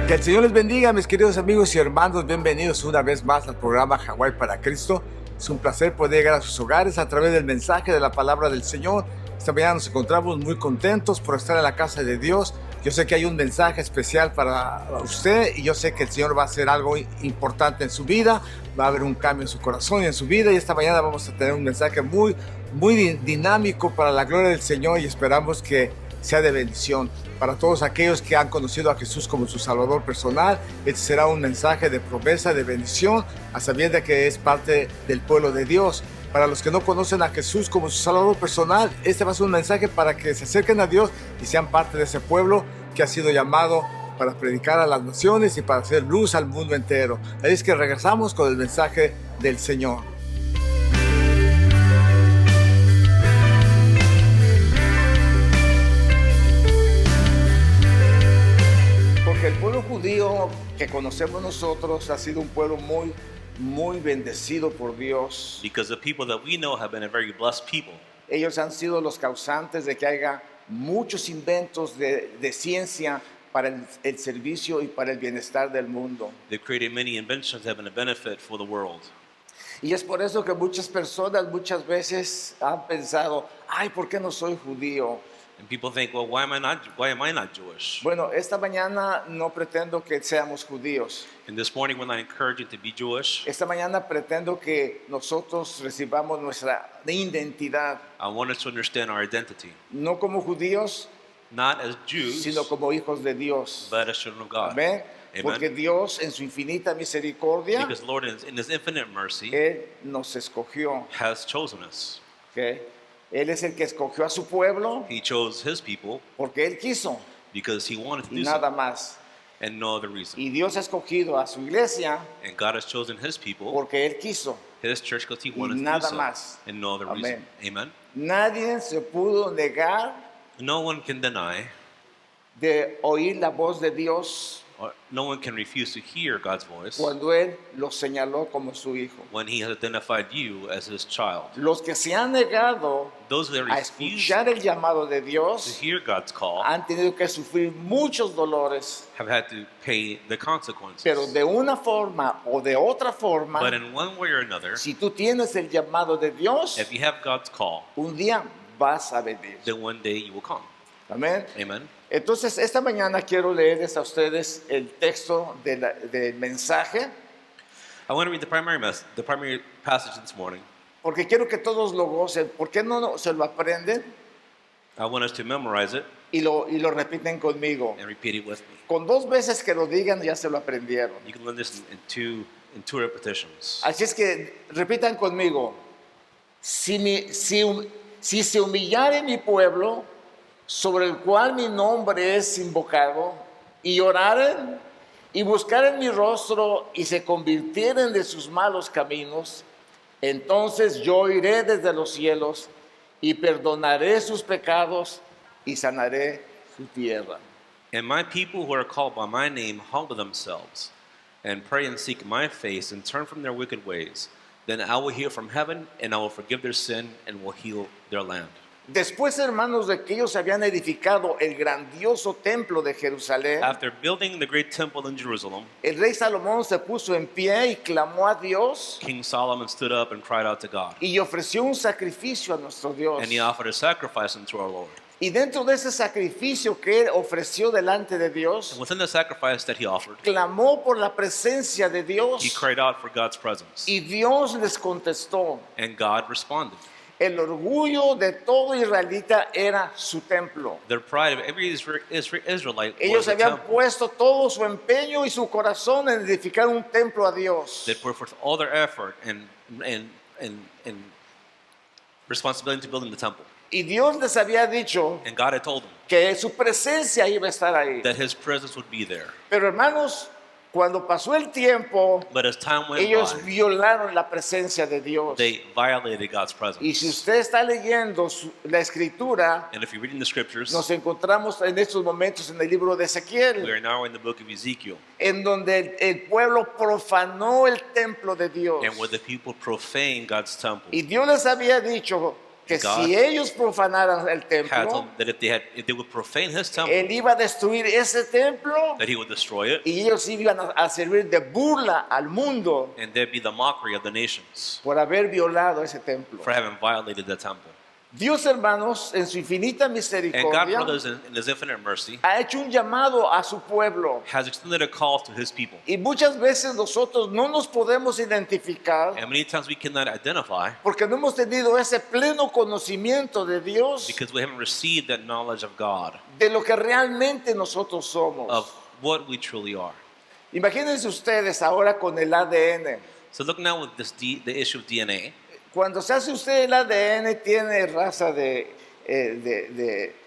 Que el Señor les bendiga, mis queridos amigos y hermanos. Bienvenidos una vez más al programa Hawái para Cristo. Es un placer poder llegar a sus hogares a través del mensaje de la palabra del Señor. Esta mañana nos encontramos muy contentos por estar en la casa de Dios. Yo sé que hay un mensaje especial para usted y yo sé que el Señor va a hacer algo importante en su vida. Va a haber un cambio en su corazón y en su vida. Y esta mañana vamos a tener un mensaje muy dinámico para la gloria del Señor y esperamos que sea de bendición para todos aquellos que han conocido a Jesús como su Salvador personal. Este será un mensaje de promesa, de bendición, a sabiendas que es parte del pueblo de Dios. Para los que no conocen a Jesús como su Salvador personal, este va a ser un mensaje para que se acerquen a Dios y sean parte de ese pueblo que ha sido llamado para predicar a las naciones y para hacer luz al mundo entero. Así es que regresamos con el mensaje del Señor. El pueblo judío que conocemos nosotros ha sido un pueblo muy bendecido por Dios. Because the people that we know have been a very blessed people. Ellos han sido los causantes de que haya muchos inventos de ciencia para el servicio y para el bienestar del mundo. They've created many inventions that have been a benefit for the world. Y es por eso que muchas personas muchas veces han pensado, ay, ¿por qué no soy judío? And people think, well, why am I not Jewish? Bueno, esta mañana no pretendo que seamos judíos. And this morning we're not encouraging to be Jewish. Esta mañana pretendo que nosotros recibamos nuestra identidad. I want us to understand our identity. No como judíos, Not as Jews, sino como hijos de Dios. but as children of God. Amén. Amen. Porque Dios en su infinita misericordia, Because Lord, in His infinite mercy, Él nos escogió. has chosen us. ¿Okay? Él es el que escogió a su pueblo He chose His people porque Él quiso because He wanted to y do nada so, más. and no other reason. Y Dios ha escogido a su iglesia And God has chosen His people, porque Él quiso. His church, because He wanted to do nada so, más. and no other reason. Amen. Nadie se pudo negar No one can deny, de oír la voz de Dios or no one can refuse to hear God's voice cuando Él los señaló como su hijo. when He has identified you as His child. Los que se han negado Those that a refuse escuchar el llamado de to Dios hear God's call han tenido que sufrir muchos dolores, have had to pay the consequences. pero de una forma o de otra forma, But in one way or another, si tú tienes el llamado de Dios, if you have God's call, un día vas a venir. then one day you will come. Amén. Amen. Entonces, esta mañana quiero leerles a ustedes el texto del mensaje, I want to read the primary passage this morning. porque quiero que todos lo gocen. ¿Por qué no se lo aprenden I want us to memorize it y lo repiten conmigo? and repeat it with me. Con 2 veces que lo digan ya se lo aprendieron. You can learn this in two repetitions. Así es que repitan conmigo. Si se humillare mi pueblo, sobre el cual mi nombre es invocado, y oraren y buscaren mi rostro y se convirtieren de sus malos caminos, entonces yo iré desde los cielos y perdonaré sus pecados y sanaré su tierra. And my people who are called by my name humble themselves and pray and seek my face and turn from their wicked ways. Then I will hear from heaven and I will forgive their sin and will heal their land. Después, hermanos, de que ellos habían edificado el grandioso templo de Jerusalén, After building the great temple in Jerusalem, el rey Salomón se puso en pie y clamó a Dios King Solomon stood up and cried out to God. y ofreció un sacrificio a nuestro Dios. And he offered a sacrifice unto our Lord. Y dentro de ese sacrificio que él ofreció delante de Dios, And within the sacrifice that he offered, clamó por la presencia de Dios he cried out for God's presence. y Dios les contestó. And God responded. El orgullo de todo israelita era su templo. The pride of every Israelite was Ellos the habían temple. puesto todo su empeño y su corazón en edificar un templo a Dios. They put forth all their effort and responsibility to building the temple. Y Dios les había dicho And God had told them que su presencia iba a estar ahí. that his presence would be there. Pero hermanos, cuando pasó el tiempo, But as time went ellos by, violaron la presencia de Dios. they violated God's Y si presence. usted está leyendo la escritura, And if you're reading the scriptures, nos encontramos en estos momentos en el libro de we Ezequiel, are now in the book of Ezekiel, en donde el pueblo profanó el templo de Dios. and where the people profane God's temple. Y Dios les había dicho que God si ellos profanaran el had told templo, them that if they would profane his temple, él iba a destruir ese templo that he would destroy it, y ellos iban a servir de burla al mundo and there'd be the mockery of the nations por haber violado ese templo. for having violated the temple. Dios, hermanos, en su infinita And God, misericordia, brothers, in his infinite mercy, ha hecho un llamado a su pueblo. has extended a call to his people. Y muchas veces nosotros no nos podemos identificar And many times we cannot identify porque no hemos tenido ese pleno conocimiento de Dios, because we haven't received that knowledge of God, de lo que realmente nosotros somos. of what we truly are. Imagínense ustedes ahora con el ADN. So look now with the issue of DNA. Cuando se hace usted el ADN, tiene raza de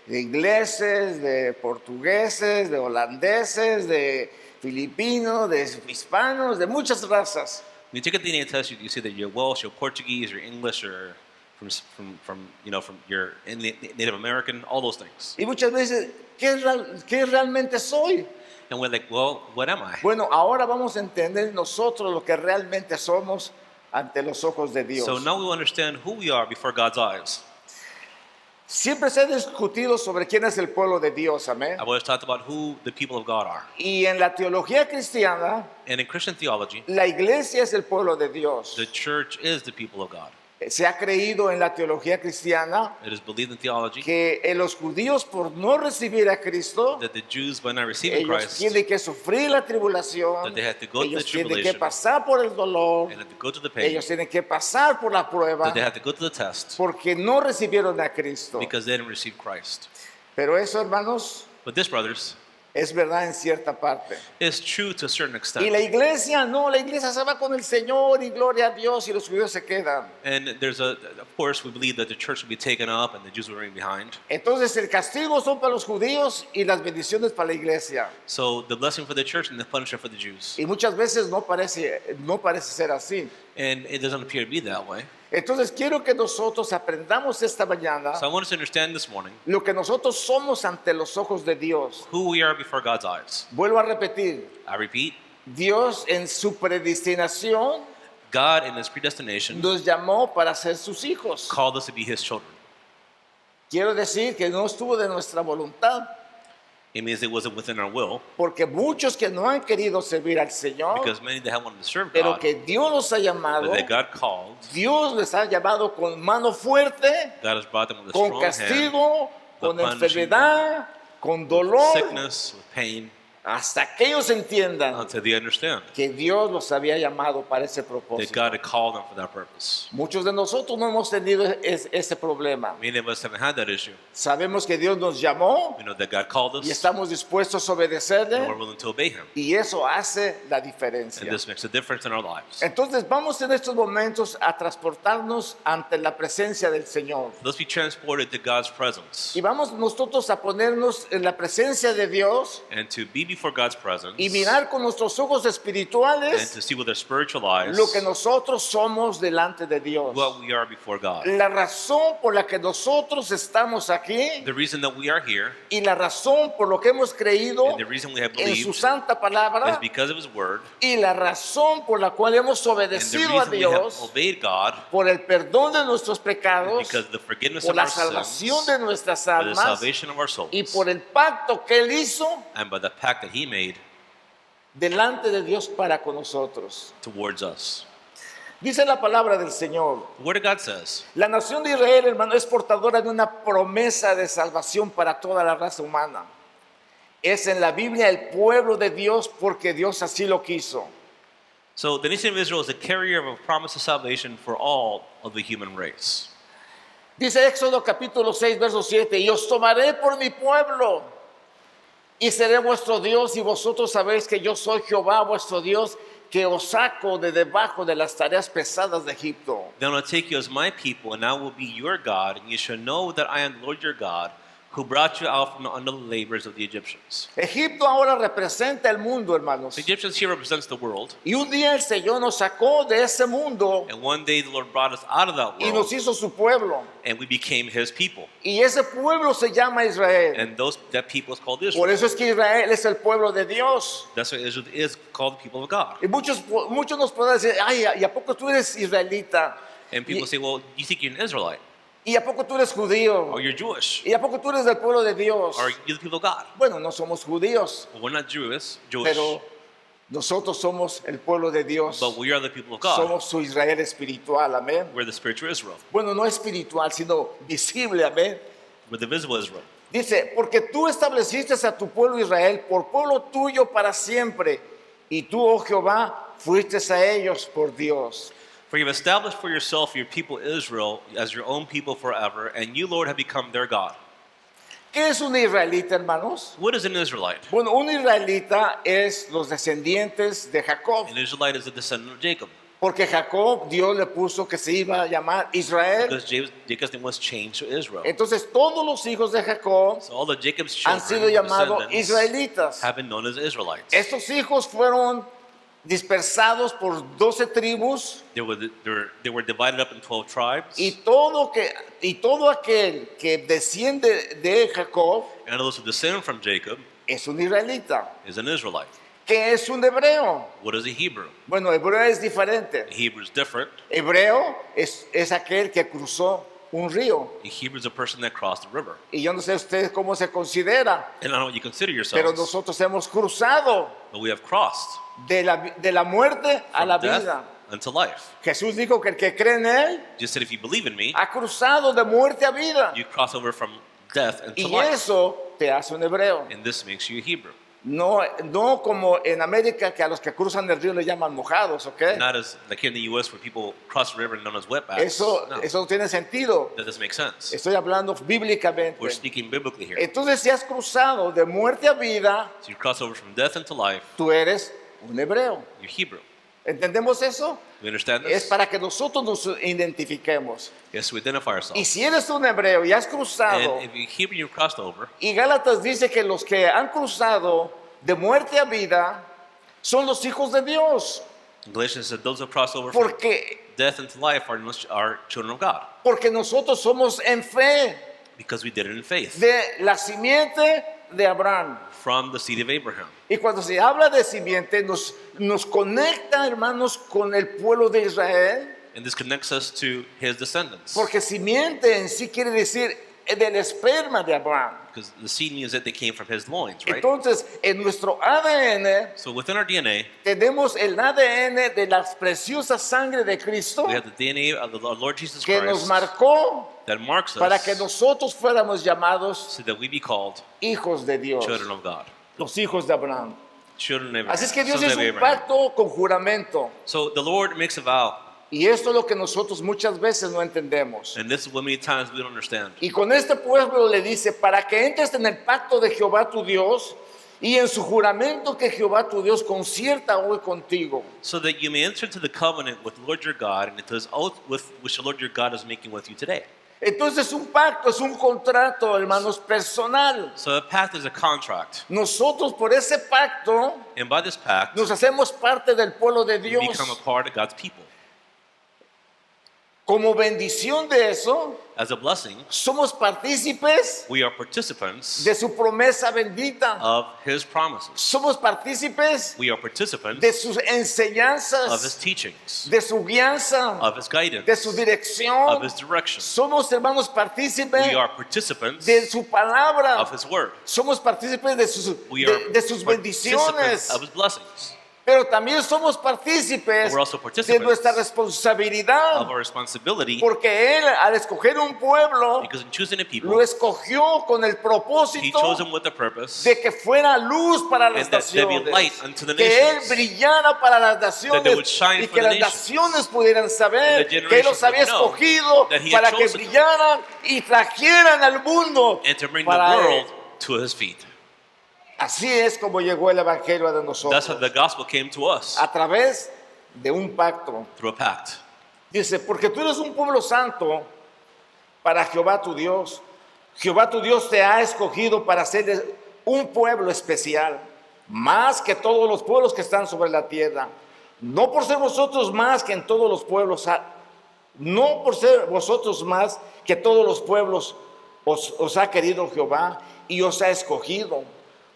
ingleses, de portugueses, de holandeses, de filipinos, de hispanos, de muchas razas. When you take a DNA test, you see that you're Welsh, you're Portuguese, you're English, or from you're Native American, all those things. Y muchas veces, ¿qué realmente soy? And we're like, well, what am I? Bueno, ahora vamos a entender nosotros lo que realmente somos ante los ojos de Dios. So now we will understand who we are before God's eyes. Siempre se ha discutido sobre quién es el pueblo de Dios, amén. I've always talked about who the people of God are. Y en la teología cristiana, And in Christian theology, la iglesia es el pueblo de Dios. the church is the people of God. Se ha creído en la teología cristiana It is believed in theology que los judíos, por no recibir a Cristo, that the Jews, by not receiving ellos Christ, tienen que sufrir la tribulación, that they had to go through ellos the tienen que tribulation, pasar por el dolor, and had to go to the pain, ellos tienen que pasar por la prueba, that they had to go to the test porque no recibieron a Cristo. because they didn't receive Christ. Pero eso, hermanos, But this, brothers, es verdad en cierta parte. is true to a certain Y extent. la iglesia no, la iglesia se va con el Señor y gloria a Dios y los judíos se quedan. And of course, we believe that the church will be taken up and the Jews will remain behind. Entonces el castigo son para los judíos y las bendiciones para la iglesia. So the blessing for the church and the punishment for the Jews. Y muchas veces no parece ser así. And it doesn't appear to be that way. Entonces quiero que nosotros aprendamos esta mañana So I want us to understand this morning lo que nosotros somos ante los ojos de Dios. who we are before God's eyes. Vuelvo a repetir, I repeat, Dios en su predestinación God in his predestination nos llamó para ser sus hijos. called us to be his children. Quiero decir que no estuvo de nuestra voluntad, It means it wasn't within our will porque muchos que no han querido servir al Señor, because many that have wanted to serve pero God, que Dios los ha llamado, but that God called, Dios les ha llamado con mano fuerte, God has brought them with a con strong hand, castigo, con punishing, enfermedad, con dolor, sickness, with pain, hasta que ellos entiendan until they understand que Dios los había llamado para ese that propósito. God had called them for that purpose. Muchos de nosotros no hemos tenido ese problema. Many of us haven't had that issue. Sabemos que Dios nos llamó We know that God called y us estamos dispuestos a and we're obedecerle willing to obey him. y eso hace la And diferencia. this makes a difference in our lives. Entonces vamos en estos momentos a transportarnos ante la presencia del Señor. Let's be transported to God's presence Y vamos nosotros a ponernos en la presencia de Dios and to be before God's presence y mirar con nuestros ojos and espirituales to see with our spiritual eyes lo que nosotros somos delante de Dios. what we are before God. La razón por la que nosotros estamos aquí The reason that we are here y la razón por lo que hemos creído and the reason we have en su believed santa is palabra because of his word y la razón por la cual hemos and the obedecido a reason we have Dios obeyed God por el perdón de nuestros is pecados, because of the forgiveness por of la our salvación sins, de nuestras by the almas salvation of our souls, y por el pacto que Él hizo and by the pact that he made delante de Dios para con nosotros. towards us. Dice la palabra del Señor. The word of God says La nación de Israel, hermano, es portadora de una promesa de salvación para toda la raza humana. Es en la Biblia el pueblo de Dios porque Dios así lo quiso. so the nation of Israel is a carrier of a promise of salvation for all of the human race. Dice Éxodo capítulo 6, verso 7, y os tomaré por mi pueblo y seré vuestro Dios y vosotros sabéis que yo soy Jehová vuestro Dios que os saco de debajo de las tareas pesadas de Egipto. Then I will take you as my people, and I will be your God, and you shall know that I am the Lord your God, who brought you out from under the labors of the Egyptians. Egipto ahora representa el mundo, hermanos. The Egyptians here represents the world, Y un día el Señor nos sacó de ese mundo and one day the Lord brought us out of that y world, nos hizo su pueblo. and we became his people. Y ese pueblo se llama Israel. And that people is called Por Israel. eso es que Israel es el pueblo de Dios. That's why Israel is called the people of God. Y muchos nos podrán decir, ay, ¿y a poco tú eres israelita? And people Y, say, well, you think you're an Israelite? ¿Y a poco tú eres judío? Or you're Jewish? ¿Y a poco tú eres del pueblo de Dios? Are you the people of God? Bueno, no somos judíos, Well, we're not Jewish, pero nosotros somos el pueblo de Dios. but we are the people of God. Somos su Israel espiritual, amén. We're the spiritual Israel. Bueno, no espiritual, sino visible, amén. We're the visible Israel. Dice, porque tú estableciste a tu pueblo Israel por pueblo tuyo para siempre, y tú, oh Jehová, fuiste a ellos por Dios. For you have established for yourself your people Israel as your own people forever, and you, Lord, have become their God. ¿Qué es un israelita, hermanos? What is an Israelite? Bueno, un israelita es los descendientes de Jacob, An Israelite is a descendant of Jacob, porque Jacob, Dios le puso que se iba a llamar Israel. because Jacob's name was changed to Israel. Entonces todos los hijos de Jacob So all of Jacob's han children, sido llamados descendants, israelitas. have been known as Israelites. Estos hijos fueron dispersados por 12 tribus They were divided up in 12 tribes, y todo aquel que desciende de Jacob and those who descend from Jacob es un israelita. is an Israelite. ¿Qué es un hebreo? What is a Hebrew? Bueno, hebreo es diferente. A Hebrew is different. Hebreo es aquel que cruzó un río. A Hebrew is a person that crossed the river. Y yo no sé usted cómo se considera, And I don't know what you consider pero yourselves, nosotros hemos cruzado but we have crossed de la muerte a from la death vida. unto life. Jesús dijo que el que cree en Él Jesus said, if you believe in me, ha cruzado de muerte a vida. you cross over from death into Y life. eso te hace un hebreo. And this makes you a Hebrew. No como en América, que a los que cruzan el río le llaman mojados, ¿ok? Not as like here in the U.S. where people cross the river known as wetbacks. Eso no tiene sentido. That doesn't make sense. Estoy hablando bíblicamente. We're speaking biblically here. Entonces, si has cruzado de muerte a vida, So you cross over from death into life, tú eres un hebreo. you're Hebrew. ¿Entendemos eso? We understand Es this? para que nosotros nos identifiquemos. Yes, we identify Y ourselves. si eres un hebreo y has cruzado, And if you're Hebrew, you've crossed over. y Gálatas dice que los que han cruzado de muerte a vida son los hijos de Dios. Galatians said those who cross over from Porque, death into life are children of God porque nosotros somos en fe because we did it in faith de la simiente de Abraham. from the seed of Abraham. Y cuando se habla de simiente, nos conecta, hermanos, con el pueblo de Israel, And this connects us to his descendants porque simiente en sí quiere decir del esperma de Abraham. because the seed means that they came from his loins, right? Entonces, en nuestro ADN So within our DNA, tenemos el ADN de la preciosa sangre de Cristo we have the DNA of the Lord Jesus que nos Christ marcó that marks para que us nosotros fuéramos llamados so that we be called hijos de Dios, children of God, los hijos de Abraham. children of Así es que Dios sons hizo of un Abraham. pacto con juramento. So the Lord makes a vow, Y esto es lo que nosotros muchas veces no entendemos. and this is what many times we don't understand. Y con este pueblo le dice, para que entres en el pacto de Jehová tu Dios y en su juramento que Jehová tu Dios concierta hoy contigo. So that you may enter into the covenant with the Lord your God and into his oath which the Lord your God is making with you today. Entonces un pacto es un contrato, hermanos, personal. So a pact is a contract, Nosotros por ese pacto and by this pact, nos hacemos parte del pueblo de you Dios. become a part of God's people. Como bendición de eso, As a blessing, somos partícipes we are participants de su promesa bendita. of his promises. Somos partícipes We are participants de sus of his enseñanzas, teachings, de su guianza, of his guidance, de su of dirección. his direction. Somos, hermanos, partícipes We are participants de su palabra. of his word. Somos partícipes de sus, We are de sus participants bendiciones. of his blessings, Pero también somos partícipes We're also de participants nuestra of responsabilidad. our responsibility, Porque Él, al escoger un pueblo, because in choosing a people, lo escogió con el he propósito chose them with the purpose de que fuera luz para las And that there be naciones, light unto the que Él nations. brillara para las That they would naciones shine y for que the las nations. naciones pudieran saber And the que Él los generations había would know escogido that He had para que chosen them. brillaran y trajeran al mundo and to bring the para Él. world to his feet. Así es como llegó el Evangelio a That's nosotros, how the gospel came to us, a través de un pacto. through a pact. Dice, porque tú eres un pueblo santo para Jehová tu Dios. Jehová tu Dios te ha escogido para ser un pueblo especial, más que todos los pueblos que están sobre la tierra. No por ser vosotros más que en todos los pueblos, no por ser vosotros más que todos los pueblos os ha querido Jehová y os ha escogido,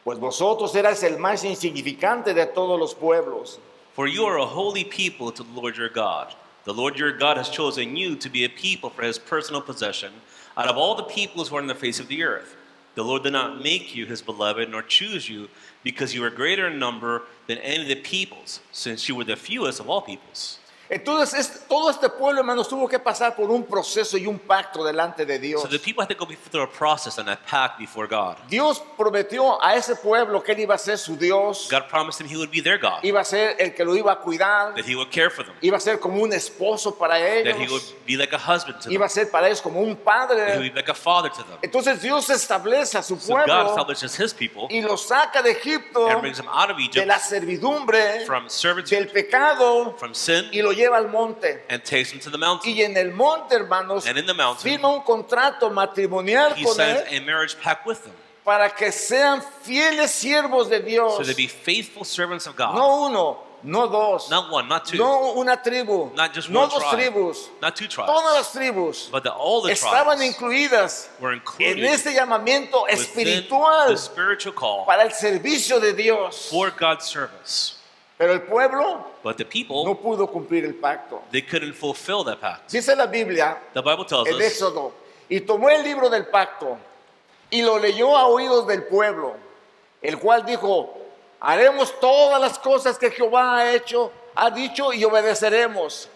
pues vosotros erais el más insignificante de todos los pueblos. For you are a holy people to the Lord your God. The Lord your God has chosen you to be a people for his personal possession out of all the peoples who are on the face of the earth. The Lord did not make you his beloved, nor choose you, because you were greater in number than any of the peoples, since you were the fewest of all peoples. Entonces, todo este pueblo, hermanos, tuvo que pasar por un proceso y un pacto delante de Dios. So the people had to go through a process and a pact before God. Dios prometió a ese pueblo que él iba a ser su Dios, God promised him he would be their God, iba a ser el que lo iba a cuidar, that he would care for them, iba a ser como un esposo para that he would ellos, be like a husband to them, iba a ser para ellos como un that he would padre. be like a father to them. Entonces Dios establece a su So God pueblo establishes his people y los saca de Egipto, and brings them out of de Egypt la servidumbre, from del servitude, pecado, from sin, y lo lleva al monte. and takes them to the mountain. Y en el monte, hermanos, And in the mountain, firma un contrato matrimonial he con signs él a marriage pact with them, para que sean fieles siervos de Dios. so they be faithful servants of God. No uno, no dos, Not one, not two, no una tribu, not just no one dos tribe, tribus. not two tribes, Todas las tribus but all the estaban tribes incluidas were en included este llamamiento within espiritual the spiritual call para el servicio de Dios. for God's service. Pero el pueblo But the people, no pudo cumplir el pacto. they couldn't fulfill that pact. Dice la Biblia The Bible tells en us, Éxodo, y tomó el libro del pacto y lo leyó a oídos del pueblo, el cual dijo: haremos todas las cosas que Jehová ha dicho y obedeceremos.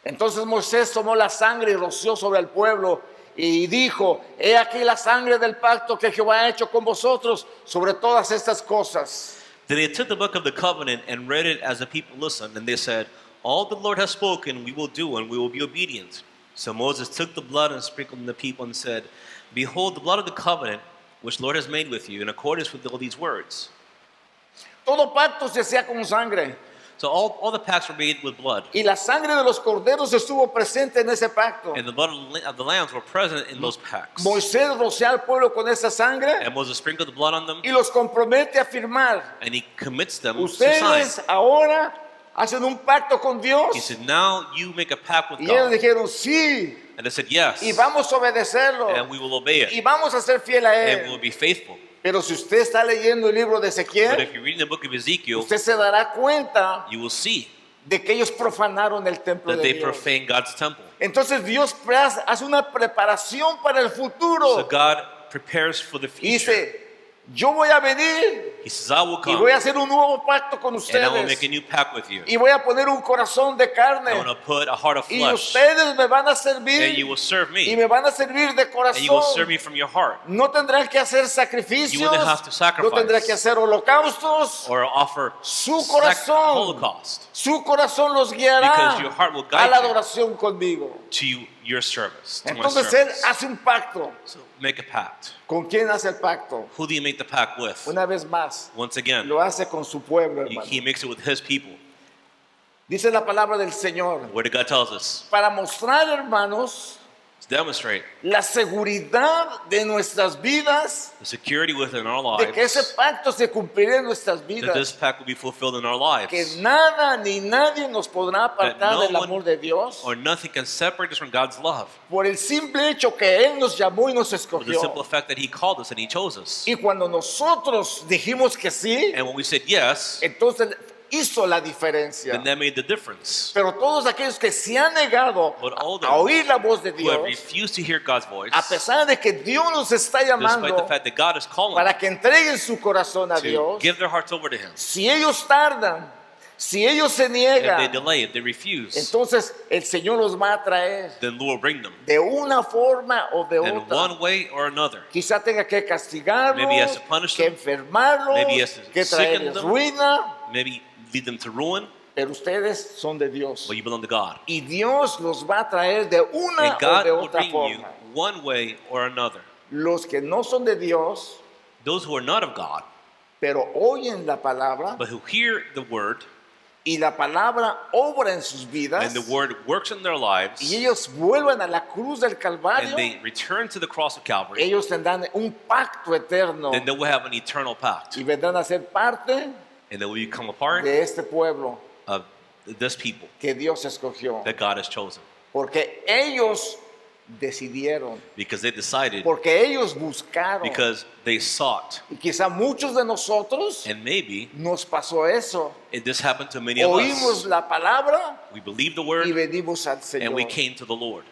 Entonces Moisés tomó la sangre y roció sobre el pueblo y dijo: he aquí la sangre del pacto que Jehová ha hecho con vosotros sobre todas estas cosas. Then they took the book of the covenant and read it as the people listened, and they said, all the Lord has spoken we will do, and we will be obedient. So Moses took the blood and sprinkled on the people and said, behold the blood of the covenant which the Lord has made with you in accordance with all these words. Todo pacto se hacía con sangre, So all the pacts were made with blood, y la sangre de los corderos estuvo presente en ese pacto. and the blood of the lambs were present in those pacts. Moisés rocea al pueblo con esa sangre And Moses sprinkled the blood on them, y los compromete a firmar: and he commits them to sign. ustedes ahora hacen un pacto con Dios. He said, now you make a pact with Y ellos God. dijeron: sí, And they said, yes, y vamos a obedecerlo, and we will obey y it, vamos a ser fiel a and we will él. be faithful. Pero si usted está leyendo el libro de But Ezequiel, if you're reading the book of Ezekiel, usted se dará cuenta you will see de que ellos profanaron el templo that de they Dios. profane God's temple. Entonces Dios hace una preparación para el So futuro. God prepares for the Y future. dice: yo voy a venir He says, I will y come, voy a hacer un nuevo pacto con and I will ustedes, make a new pact with you. y voy a poner un corazón de I carne, want to put a heart of y flesh, ustedes me van a and you servir, will serve y me, me van a servir de and you will serve corazón. me from your heart, No tendrán que hacer You sacrificios, wouldn't have to no sacrifice. tendrán que hacer holocaustos. or offer Su corazón, holocaust su corazón los guiará Because your heart will a guide la you. adoración conmigo. to your service, to my Entonces él service. hace un pacto. So make a pact. ¿Con quién hace el pacto? Who do you make the pact with? Una vez más, Once again, lo hace con su pueblo, hermano. he makes it with his people. Dice la palabra del Señor, Where God tells us para mostrar, hermanos, to demonstrate la seguridad de nuestras vidas, the security within our de que ese lives, pacto se cumplirá en nuestras that this vidas, pact will be fulfilled in our que lives, nada ni nadie nos podrá apartar That no del amor one de Dios, or nothing can separate us from God's love. por el simple hecho que Él nos llamó y nos For the simple escogió. fact that He called us and He chose us. Y cuando nosotros dijimos que sí, And when we said yes, entonces hizo la diferencia. then that made the difference. Pero todos aquellos que se han negado But all a oír those la voz de who have Dios, refused to hear God's voice, a pesar de que Dios nos está despite the llamando fact that God is calling para them que entreguen su corazón a to Dios, give their hearts over to Him, si ellos tardan, si ellos se if they niegan, delay, if they refuse, entonces el Señor los va a traer then Lord will bring them de una forma o de in otra. one way or another. Quizá tenga que castigarlos, Maybe he has to punish que them. enfermarlos, Maybe he has to que sicken traerles them. ruina, Maybe lead them to ruin, pero ustedes son de Dios. but you belong to God. Y Dios los va a traer de una And o God de will otra bring you forma. one way or another. Los que no son de Dios, Those who are not of God, pero oyen la palabra but who hear the word, y la palabra obra en sus vidas, and the word works in their y lives, ellos vuelven a la cruz del Calvario, and they return to the cross of Calvary, ellos tendrán un pacto eterno then they will have an eternal pact, y vendrán a ser parte and they will become a part de este pueblo of this people que Dios escogió. that God has chosen. Porque ellos decidieron, because they decided, porque ellos buscaron. because they sought. Y quizá muchos de nosotros And maybe nos pasó eso. this happened to many of Oímos us. la palabra We believed the y word venimos al and we Señor. came to the Lord.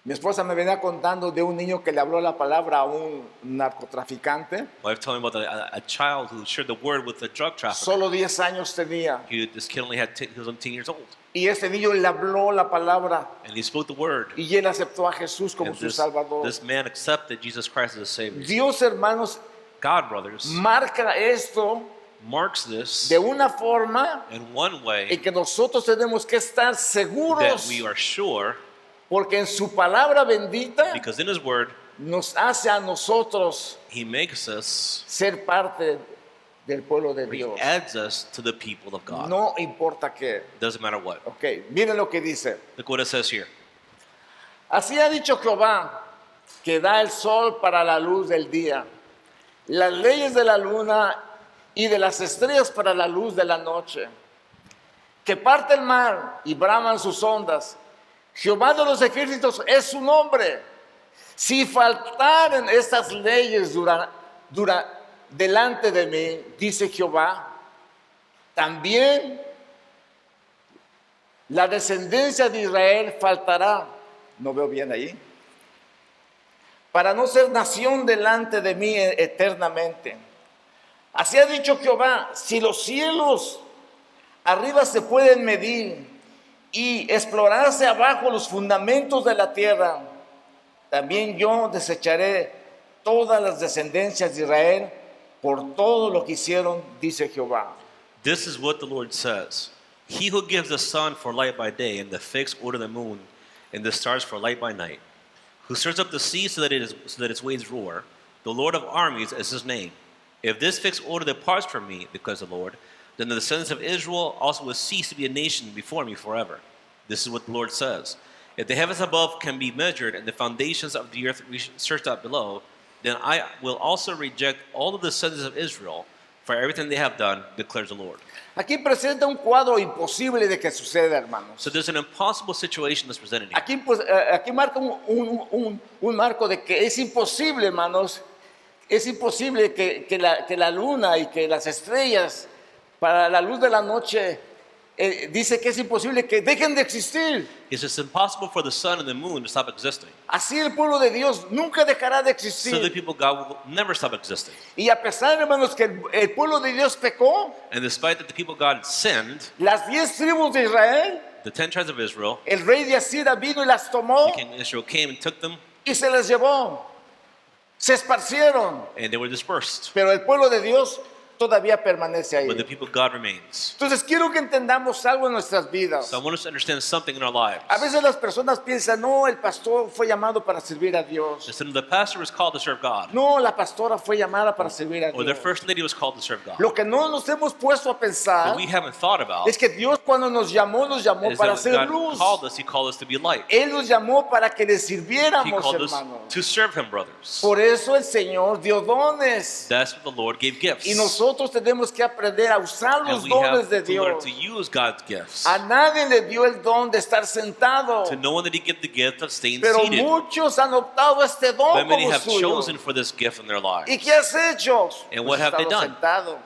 Mi esposa me venía contando de un niño que le habló la palabra a un narcotraficante. Wife told me about a child who shared the word with a drug trafficker. Solo 10 años tenía. This kid only he was only 10 years old. Y ese niño le habló la palabra And he spoke the word. y él aceptó a Jesús como And su Salvador. this man accepted Jesus Christ as a Savior. Dios, hermanos, God, brothers, marca esto marks this de una forma in one en way que nosotros tenemos que estar that seguros, we are sure, porque en su palabra bendita because in His word, nos hace a nosotros He makes us, ser parte del pueblo de He Dios. adds us to the people of God. No importa qué. Doesn't matter what. Ok, miren lo que dice. Look what it says here. Así ha dicho Jehová, que da el sol para la luz del día, las leyes de la luna y de las estrellas para la luz de la noche, que parte el mar y braman sus ondas. Jehová de los ejércitos es su nombre. Si faltaren estas leyes delante de mí, dice Jehová, también la descendencia de Israel faltará. No veo bien ahí. Para no ser nación delante de mí eternamente. Así ha dicho Jehová, si los cielos arriba se pueden medir y explorarse abajo los fundamentos de la tierra, también yo desecharé todas las descendencias de Israel por todo lo que hicieron, dice Jehová. This is what the Lord says. He who gives the sun for light by day and the fixed order of the moon and the stars for light by night, who stirs up the sea so that its waves roar, the Lord of armies is His name. If this fixed order departs from me, declares the Lord, then the descendants of Israel also will cease to be a nation before me forever. This is what the Lord says. If the heavens above can be measured and the foundations of the earth searched out below, then I will also reject all of the descendants of Israel for everything they have done, declares the Lord. Aquí presenta un cuadro imposible de que suceda, hermanos. So there's an impossible situation that's presented here. Aquí marca un marco de que es imposible, hermanos. Es imposible que la luna y que las estrellas para la luz de la noche dice que es imposible que dejen de existir. It's just impossible for the sun and the moon to stop existing. Así el pueblo de Dios nunca dejará de So the existir. people of God will never stop existing. Y a pesar, hermanos, que el pueblo de Dios pecó, And despite that the people of God sinned, las 10 tribus de Israel, the 10 tribes of Israel, el rey de Asiria vino y las tomó the king of Israel came and took them, y se las llevó. Se esparcieron, and they were dispersed. pero el pueblo de Dios todavía permanece ahí. But the people of God remains. Entonces quiero que entendamos algo en nuestras vidas. So I want us to understand something in our lives. A veces las personas piensan, no, el pastor fue llamado para servir a Dios. Listen, the pastor was called to serve God, No, la pastora fue llamada para servir a or the Dios. first lady was called to serve God. Lo que no nos hemos puesto a pensar What we haven't thought about es que Dios cuando nos llamó is para that hacer when God luz. called us, He called us to be light. Él nos llamó para que le He sirviéramos, called us hermanos. to serve Him, brothers. Por eso el Señor dio dones. That's what the Lord gave gifts. Y nosotros tenemos que aprender a usar And los we dones have de to learn Dios. to use God's gifts. A nadie le dio el don de estar sentado. To no one did He give the gift of staying Pero seated. muchos han optado este don But many como have suyo. chosen for this gift in their lives. ¿Y qué has hecho? And what have Has they estado done? sentado.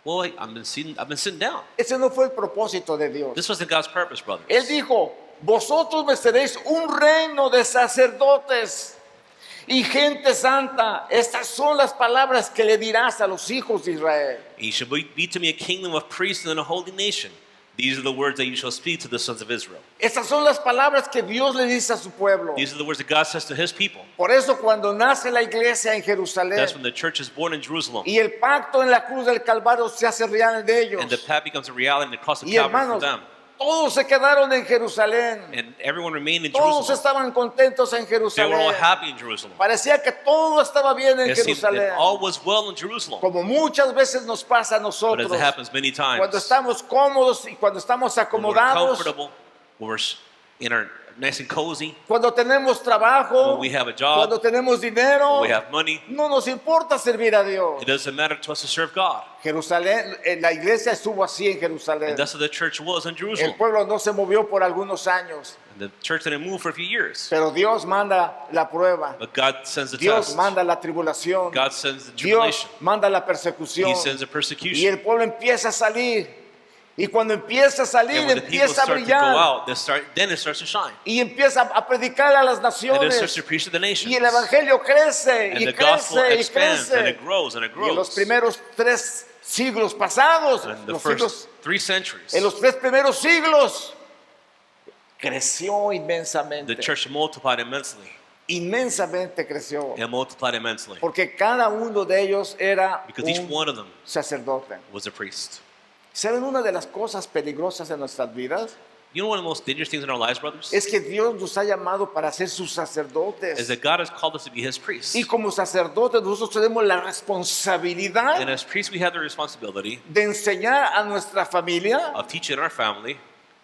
Well, I've been sitting down. Ese no fue el propósito de Dios. This wasn't God's purpose, brothers. Él dijo, vosotros me seréis un reino de sacerdotes y gente santa. Estas son las palabras que le dirás a los hijos de Israel. Ye shall be to me a kingdom of priests and a holy nation. These are the words that you shall speak to the sons of Israel. Estas son las palabras que Dios le dice a su pueblo. These are the words that God says to His people. Por eso cuando nace la iglesia en Jerusalén That's when the church is born in Jerusalem. y el pacto en la cruz del Calvario se hace real de ellos. And the path becomes a reality and the cross of Y Calvary for hermanos, them. todos se quedaron en Jerusalén. And everyone remained in Todos Jerusalem. estaban contentos en They were all Jerusalén. happy in Jerusalem. Parecía que todo estaba bien en It seemed Jerusalén. that all was well in Jerusalem. Como muchas veces nos pasa a But nosotros. as it happens many times, Cuando estamos cómodos y cuando estamos when we're acomodados comfortable, when we're in our nice and cozy, cuando tenemos trabajo, when we have a job, cuando tenemos dinero, when we have money. no nos importa servir a Dios. It doesn't matter to us to serve God. Jerusalén, la iglesia estuvo así en Jerusalén. And that's what the church was in El Jerusalem. pueblo no se movió por algunos años, And the church didn't move for a few years. pero Dios manda la prueba. But God sends the Dios test. manda la tribulación. God sends the Dios tribulation. manda la persecución. He sends the Y persecution. el pueblo empieza a salir. Y cuando empieza a salir, And when the people empieza a start to go brillar. out, then it starts to shine. Y empieza a predicar a las And then it starts naciones. to preach to the nations. Y el evangelio crece And y the gospel crece y expands and it crece. grows and it Y en los grows. primeros 3 siglos pasados, And the los siglos, first 3 centuries, en los 3 primeros siglos, creció the inmensamente. church multiplied immensely. Inmensamente creció. It multiplied immensely. Porque cada uno de ellos era Because each un one of them sacerdote. was a priest. ¿Saben una de las cosas peligrosas en nuestras vidas? You know one of the most dangerous things in our lives, brothers? Es que Dios nos ha llamado para ser sus Is sacerdotes. that God has called us to be His priests. Y como sacerdotes nosotros tenemos la responsabilidad And as priests, we have the responsibility de enseñar a nuestra familia, of teaching our family,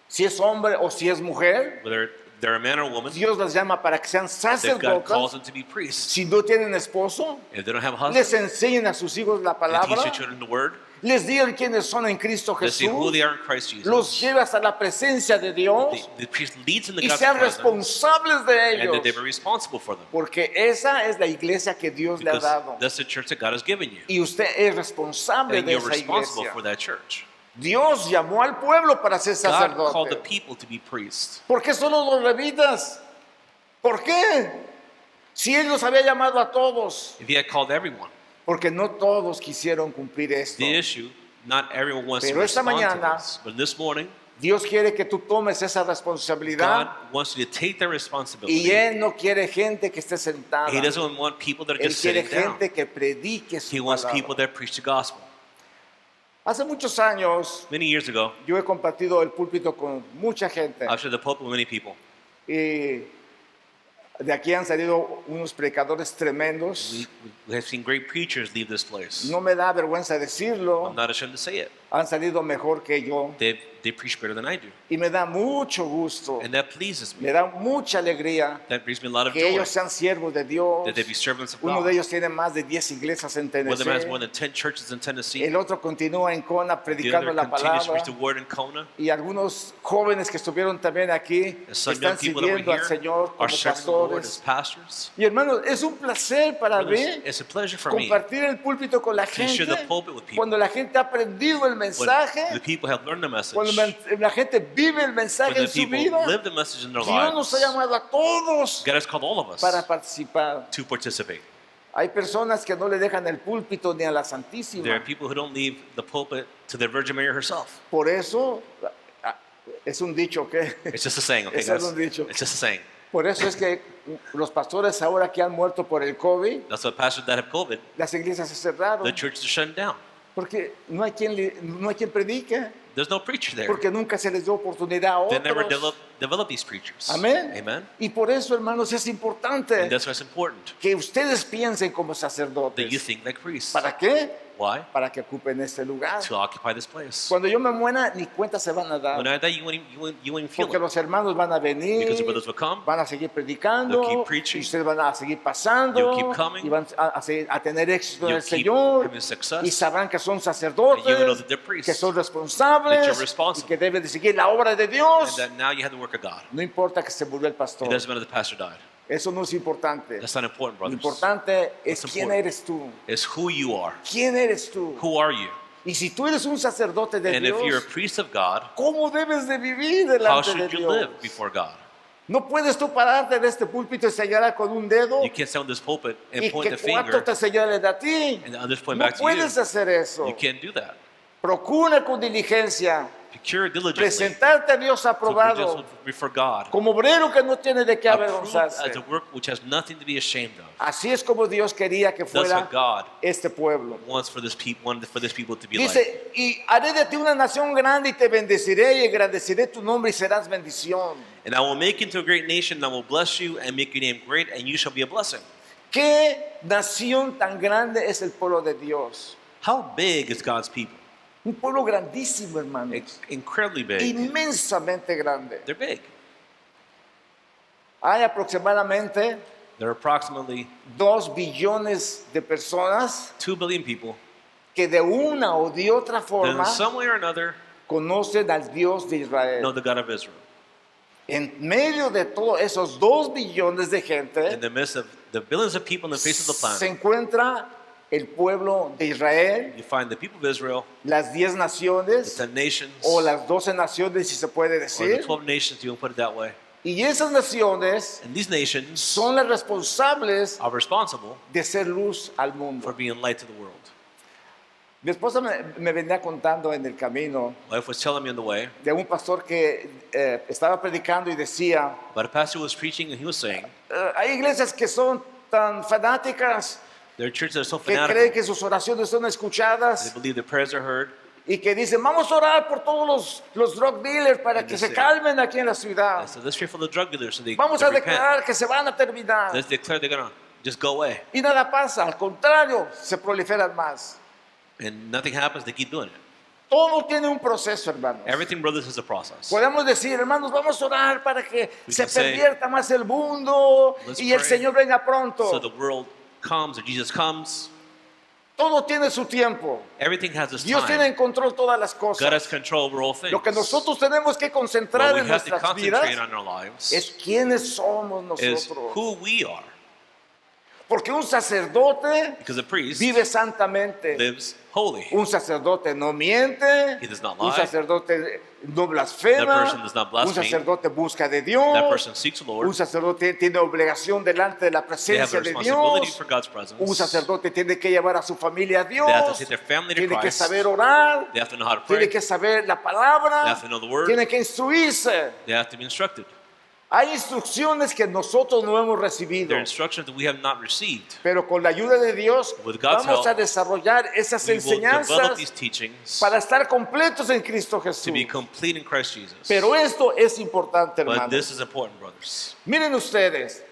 si es hombre o si es mujer, whether they're a man or a woman, Dios las llama para que sean that God calls sacerdotes. them to be priests. Si no tienen esposo, If they don't have a les husband, enseñen a sus hijos la they palabra, teach their children the word. les digan quiénes son en Cristo They see who Jesús, they are in Christ los Jesus. llevas a la presencia de Dios The priest leads in the y God's sean presence, responsables de and that they ellos. be responsible for them. Porque esa es la iglesia que Dios le ha Because dado. that's the church that God has given you. Y usted es responsable And de you're esa responsible iglesia. for that church. Dios llamó al pueblo para ser God called the sacerdote. people to be priests. ¿Por qué solo los levitas? ¿Por qué? Si Él los había llamado a todos. If He had called everyone, Porque no todos quisieron cumplir esto. the issue, not everyone wants to Pero esta respond mañana, to this. But this morning, Dios quiere que tú tomes esa responsabilidad. God wants you to take that Y responsibility. Él no quiere gente que esté sentada. He doesn't want people that are Él just quiere sitting down. gente que predique su He wants people palabra. that preach the gospel. Hace muchos años Many years ago, yo he compartido el púlpito con mucha gente. I've shared the pulpit with many people. Y de aquí han salido unos predicadores tremendos. We have seen great preachers leave this place. No me da vergüenza decirlo. I'm not ashamed to say it. Han salido mejor que yo. They preach better than I do. Y me da mucho gusto. And that pleases me. Me da mucha alegría That brings me a lot of que joy. ellos sean siervos de Dios. That they be servants of Uno de God. ellos tiene más de 10 iglesias en One of them has more Tennessee. than 10 churches in Tennessee. El otro continúa en Kona The predicando other la continues to palabra. preach the word in Kona. Y algunos jóvenes que estuvieron también aquí And some young están people that were sirviendo al here Señor are como serving the Lord as pastores. pastors. Y hermanos, es un placer para Brothers, mí it's a pleasure for me compartir el púlpito con la to share gente. the pulpit with people. Cuando la gente ha aprendido el When mensaje, the people have learned the message, cuando when la gente vive el mensaje the en su people vida, live the message in their Dios nos ha lives, llamado a todos God has called all of us para participar. to participate. Hay personas que no le dejan el púlpito ni a la There are Santísima. people who don't leave the pulpit to the Virgin Mary herself. Por eso, es un dicho que, It's just a saying, okay, Eso es guys? un dicho. It's just a saying. por eso es que los pastores ahora que han muerto por el COVID, That's why pastors that have COVID, las iglesias se cerraron. the churches are shutting down. Porque no hay quien predique, There's no preacher there. porque nunca se les dio oportunidad a They never otros. develop these preachers. Amén. Amen. Y por eso, hermanos, es And importante that's why it's important que ustedes piensen como that you sacerdotes. think like priests. ¿Para qué? Why? Para que ocupen este lugar. To occupy this place. Cuando yo me muera, ni cuenta se van a dar. When I die, you wouldn't even feel Porque it. los hermanos van a venir, Because the brothers will come, van a seguir predicando, They'll keep preaching. y ustedes van a seguir pasando, You'll keep coming. y van a tener éxito en You'll el keep Señor, having success. y sabrán que son And you will know sacerdotes, that they're priests. que son That responsables, you're responsible. y que deben de seguir la obra de And Dios. that now you have the work of God. No importa que se murió el It pastor, doesn't matter the pastor died. eso no es importante. That's not important, Lo brothers. importante es What's quién important? eres tú. It's who you are. ¿Quién eres tú? Who are you? Y si tú eres un sacerdote de And if you're a Dios, priest of God, ¿cómo debes de vivir how delante de should you Dios? live before God? No puedes tú pararte de este púlpito y señalar con un dedo You can't stand on this pulpit and y point que the cuatro finger te señalen a ti. and the others point No back to you. puedes hacer eso. You can't do that. Procura con diligencia Procure diligently presentarte a Dios to aprobado present before God. como obrero que no tiene de qué Approved avergonzarse. as a work which has nothing to be ashamed of. Así es como Dios quería que That's fuera what God este pueblo. wants for this people to be like. Dice, y haré de ti una nación grande y te bendeciré y engrandeceré tu nombre y serás bendición. And I will make you into a great nation, and I will bless you and make your name great, and you shall be a blessing. ¿Qué nación tan grande es el pueblo de Dios? How big is God's people? Un pueblo grandísimo, hermanos. Incredibly big. Inmensamente grande. They're big. Hay aproximadamente There are approximately 2 billones de personas 2 billion people que de una o de otra that forma in some way or another conocen al Dios de know Israel. the God of Israel. En medio de todos esos 2 billones de In gente the midst of the billions of people on the face of the se planet, encuentra el pueblo de Israel, you find the people of Israel, las 10 the naciones 10 nations, o las 12 naciones, si se puede or the decir. 12 nations, you can put it that way. Y esas naciones And these nations son las responsables are responsible de ser luz al for mundo. being light to the world. Mi esposa me venía contando en el camino My wife was telling me on the way, de un pastor que estaba predicando y decía, but a pastor was preaching and he was saying, hay iglesias que son tan fanáticas there are churches that are so que creen fanatical, que sus oraciones son they escuchadas believe their prayers are heard, y que dicen, vamos a orar por todos los drug dealers para que se calmen aquí en la ciudad. so let's pray for the drug dealers so they Vamos a repent. declarar que se van a terminar. Let's declare they're gonna just go away. Y nada pasa, al contrario, se proliferan más. And nothing happens, they keep doing it. Todo tiene un proceso, hermanos. Everything, brothers, has a process. Podemos decir, hermanos, vamos a orar para que We se can say, pervierta más el mundo let's y el pray Señor venga pronto. So the world comes or Jesus comes. Todo tiene su tiempo. Everything has its Dios tiene time. en control todas las God has cosas. control over all things. Lo que nosotros tenemos que concentrar What we en have to nuestras vidas concentrate on our lives es quiénes somos is nosotros. who we are. Porque un sacerdote Because a priest vive santamente. lives holy. Un sacerdote no miente. He does not Un lie. sacerdote no That blasfema. person does not Un blaspheme. sacerdote busca de That Dios. person seeks the Lord. Un sacerdote tiene obligación delante de la They have presencia a de responsibility Dios. for God's presence. Un sacerdote tiene que llevar a su familia a Dios. They have to take their family to Tiene que Christ. saber orar. They have to know how to pray. Tiene que saber la palabra. They have to know the word. Tiene que instruirse. They have to be instructed. Hay instrucciones que nosotros no hemos recibido. There are instructions that we have not received. Pero con la ayuda de Dios With God's vamos a help, desarrollar esas We will develop enseñanzas these teachings para estar completos en Cristo Jesús. to be complete in Christ Jesus. Pero esto es importante, But hermanos. this is important, brothers. Miren ustedes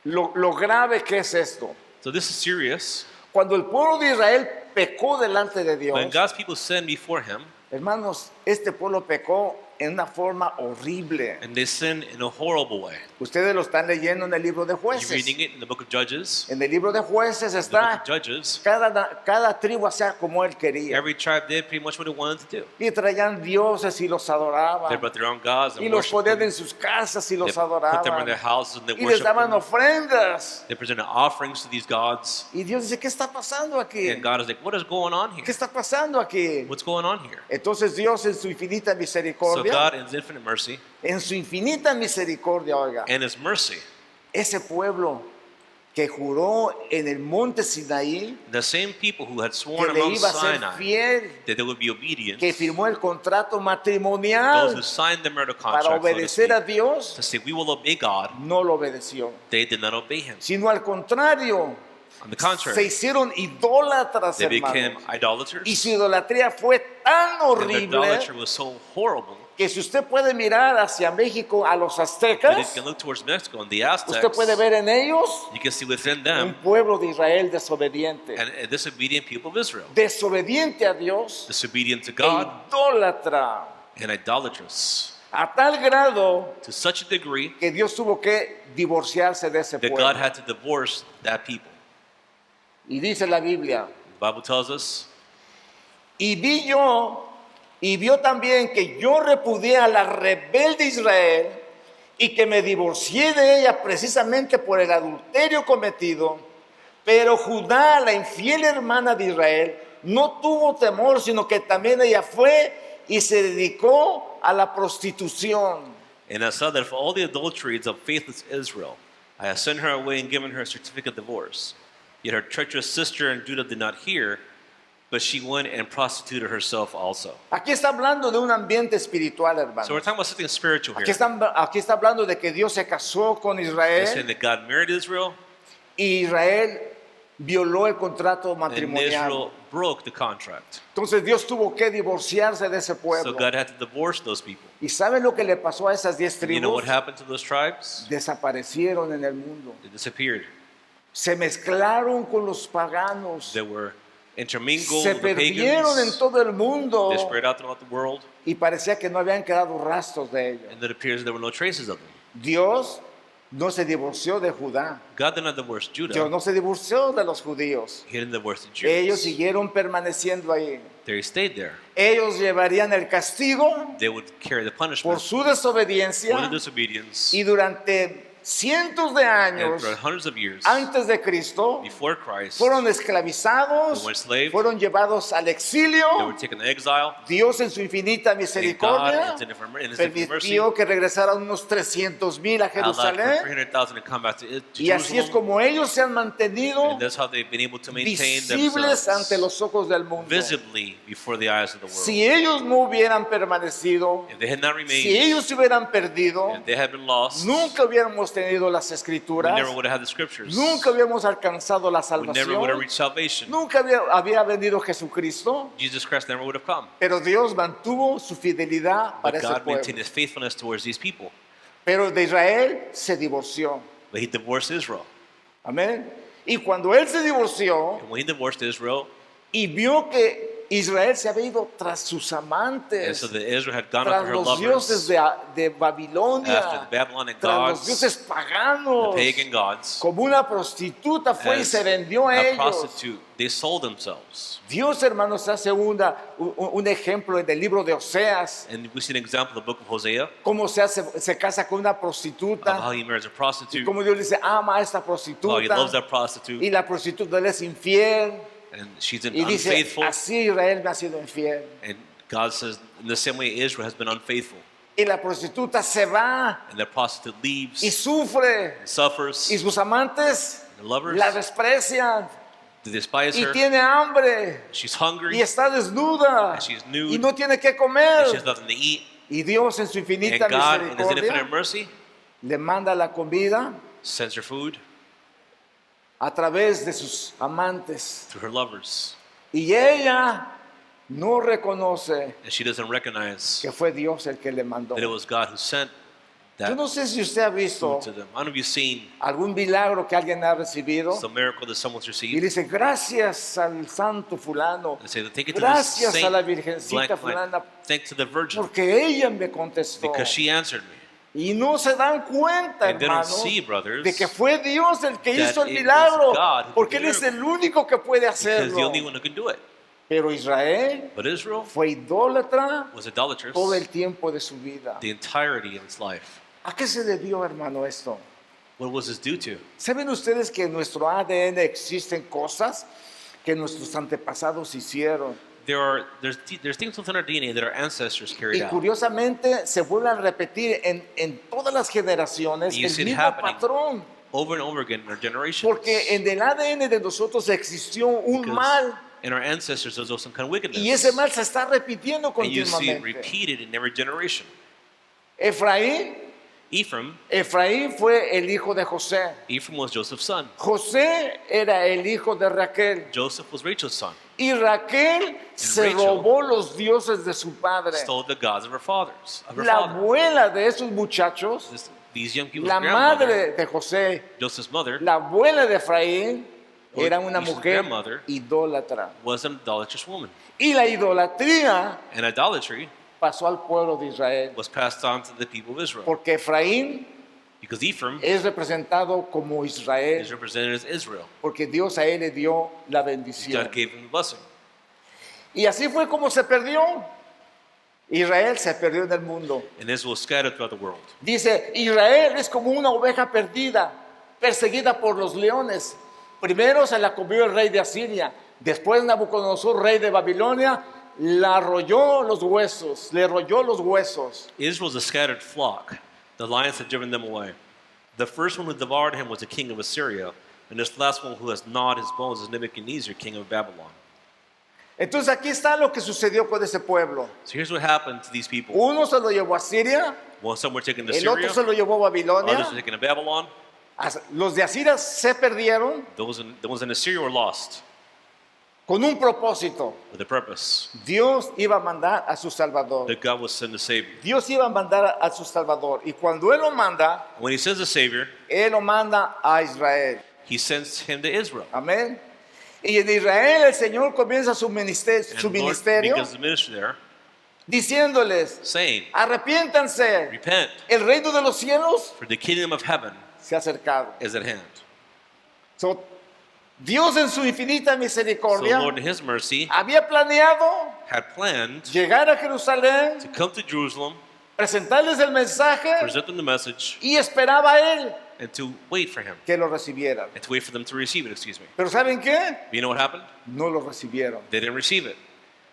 lo grave que es esto. So this is serious. Cuando el pueblo de Israel pecó delante de Dios, When God's people sinned before Him, hermanos, este pueblo pecó en una forma horrible. and they sinned in a horrible way. Ustedes lo están leyendo en el libro de You're Jueces. reading it in the book of Judges. En el libro de Jueces In the book está of Judges, cada tribu hacía como él quería. every tribe did pretty much what it wanted to do. Y traían dioses y los They adoraban. brought their own gods Y and los worshiped ponían them. en sus casas y They los put them in their adoraban. houses and they Y les worshiped daban them. ofrendas. They presented offerings to these gods. Y Dios dice, ¿qué está pasando aquí? And God is like, what is going on here? ¿Qué está pasando aquí? What's going on here? Entonces Dios en su infinita So misericordia, God, in His infinite mercy en su infinita misericordia, oiga, and His mercy, ese pueblo que juró en el monte Sinaí the same people who had que sworn le among iba a ser Sinai fiel, that they would be obedient, que firmó el contrato those who matrimonial signed the marital para contract, so to obedecer a speak, Dios, to say we will obey God, no lo obedeció, they did not obey Him. sino al contrario, On the se contrary, hicieron idólatras, they became hermanos. idolaters, Y su idolatría fue tan and their horrible idolatry was so horrible que si usted puede mirar hacia México a los that aztecas, if you can look towards Mexico and the usted Aztecs, puede ver en ellos you can see within un them pueblo de Israel desobediente, and a disobedient people of Israel, desobediente a Dios disobedient to e God idólatra, and idolatrous, a tal grado to such a degree que Dios tuvo que divorciarse de ese that God pueblo. had to divorce that people. Y dice la Biblia, The Bible tells us, y vi yo, y vio también que yo repudié a la rebelde Israel y que me divorcié de ella precisamente por el adulterio cometido, pero Judá, la infiel hermana de Israel, no tuvo temor, sino que también ella fue y se dedicó a la prostitución. and I saw that for all the adulteries of faithless Israel, I have sent her away and given her a certificate of divorce. Yet her treacherous sister in Judah did not hear, but she went and prostituted herself also. Aquí está hablando de un ambiente espiritual, hermano. So we're talking about something spiritual here. Aquí está hablando de que Dios se casó con We're saying Israel that God married Israel, y Israel violó el contrato and matrimonial. Israel broke the contract. Entonces Dios tuvo que divorciarse de ese So pueblo. God had to divorce those people. ¿Y saben lo que le pasó a esas 10 And you know tribus? what happened to those tribes? Desaparecieron en el mundo. They disappeared. Se mezclaron con los paganos. They were intermingled Se with the perdieron en pagans. todo el mundo. They spread out throughout the world, Y parecía que no habían quedado rastros de ellos. and it appears there were no traces of them. Dios no se divorció de Judá. God did not divorce Dios Judah. no se divorció de los judíos. He didn't divorce the Ellos Jews. siguieron permaneciendo ahí. They stayed there. Ellos llevarían el castigo They would carry the por punishment su for the desobediencia disobedience. y durante cientos de And años for hundreds of years antes de Cristo before Christ, fueron esclavizados, they were enslaved. fueron llevados al They exilio. were taken to exile. Dios en su infinita And God, misericordia in His infinite mercy, permitió que regresaran unos 300,000 a allowed for Jerusalén. 300,000 to come back to Y así es Jerusalem. como ellos se han mantenido And that's how they've been able to maintain visibles ante themselves los ojos del mundo. visibly before the eyes of the world. Si ellos no hubieran permanecido, If they had not remained, si ellos se hubieran perdido, if they had been lost, nunca hubiéramos tenido las we escrituras, never would have had the scriptures. nunca hubiéramos alcanzado la We never would have salvación, reached salvation. nunca había venido Jesucristo, Jesus Christ never would have come. pero Dios mantuvo su fidelidad para But ese God maintained pueblo. His faithfulness towards these people. Pero de Israel se divorció. But He divorced Israel. Amén. Y cuando él se divorció And when He divorced Israel, y vio que Israel se había ido tras sus and amantes, so that Israel had gone tras after her los dioses lovers, de Babilonia, after the Babylonic tras los gods, dioses the paganos, pagan gods, como una prostituta fue y as se vendió a a ellos. prostitute, they sold themselves. Dios, hermanos, hace un ejemplo en el libro de Oseas, And we see an example in the book of Hosea cómo se casa con una of how prostituta, he marries a y prostitute, cómo Dios dice, ama a esta how he loves prostituta, that prostitute, y la prostituta le es infiel, and she's y dice, unfaithful. así Israel me ha sido infiel. And God says, in the same way, Israel has been unfaithful. Y la prostituta se va And the prostitute leaves, y sufre, suffers, y sus amantes the lovers, la desprecian, they despise y her, tiene hambre, she's y hungry, está desnuda, and she's nude, y no tiene que and comer. she has nothing to eat. Y Dios en su infinita And God, in His infinite misericordia, mercy, le manda la comida sends her food a través de sus amantes. through her lovers. Y ella no reconoce And she doesn't recognize que fue Dios el que le mandó. that it was God who sent Yo that no sé si usted ha visto food to them. I don't know if you've seen algún milagro que alguien ha recibido some miracle that someone's y received. dice, gracias al santo fulano, And say, take it to the gracias a la saint virgencita blank, fulana, thanks to the virgin, porque ella me contestó. because she answered me. Y no se dan cuenta, And they don't hermanos, see, brothers, de que fue Dios el que that hizo el it was milagro, God who porque did Él the es el único que puede Because the hacerlo. only one who can do it. Pero Israel But Israel fue idólatra was idolatrous todo el tiempo de su vida. the entirety of its life. ¿A qué se debió, hermano, esto? What was this due to? ¿Saben ustedes que en nuestro ADN existen cosas que nuestros antepasados hicieron? There's things within our DNA that our ancestors carried Y out. curiosamente se vuelven a repetir en todas las generaciones You el see it mismo happening patrón. Over and over again in our generations. Porque en el ADN de nosotros existió un Because mal. in our ancestors there's also some kind of wickedness. Y ese mal se está repitiendo And you see it continuamente. repeated in every generation. Efraín fue el hijo de José. Ephraim was Joseph's son. José era el hijo de Raquel. Joseph was Rachel's son. Y Raquel se Rachel robó los dioses de su padre. Stole the gods of her fathers, of her La father. abuela de esos muchachos, These young people's la grandmother, madre de José, Joseph's mother, la abuela de Efraín, Or era una Joseph's mujer grandmother idólatra. was an idolatrous woman. Y la idolatría And idolatry pasó al pueblo de Israel. was passed on to the people of Israel. Porque Efraín Because Ephraim es representado como Israel. is represented as Israel. Porque Dios a él le dio la God bendición. gave him the blessing. Y así fue como se perdió. Israel se perdió en el mundo. And Israel was scattered throughout the world. Dice, Israel es como una oveja perdida, perseguida por los leones. Primero se la comió el rey de Asiria. Después Nabucodonosor, rey de Babilonia, la arrolló los huesos, le rolló los huesos. Israel was a scattered flock. The lions had driven them away. The first one who devoured him was the king of Assyria. And this last one who has gnawed his bones is Nebuchadnezzar, king of Babylon. Entonces aquí está lo que sucedió con ese pueblo. So here's what happened to these people. Uno se lo llevó a Siria, Well, some were taken to el Syria, otro se lo llevó a others Babilonia. were taken to Babylon. Los de Asiria se perdieron The ones in Assyria were lost con un propósito. with a purpose. Dios iba a mandar a su Salvador. That God was send a Savior. Dios iba a mandar a su Salvador. Y cuando Él lo manda, When He sends a Savior, Él lo manda a Israel. He sends him to Israel. Amén. Y en Israel el Señor comienza su And Lord ministerio begins the ministry there, diciéndoles, saying, arrepiéntanse. repent, El reino de los cielos for the kingdom of heaven se ha acercado. is at hand. So, Dios en su infinita So misericordia Lord in His mercy había planeado had planned llegar a Jerusalén, to come to Jerusalem, presentarles el mensaje present them the message, y esperaba a Él and to wait for Him, que lo recibieran. and to wait for them to receive it, excuse me. Pero ¿saben qué? You know what happened? No lo recibieron. They didn't receive it.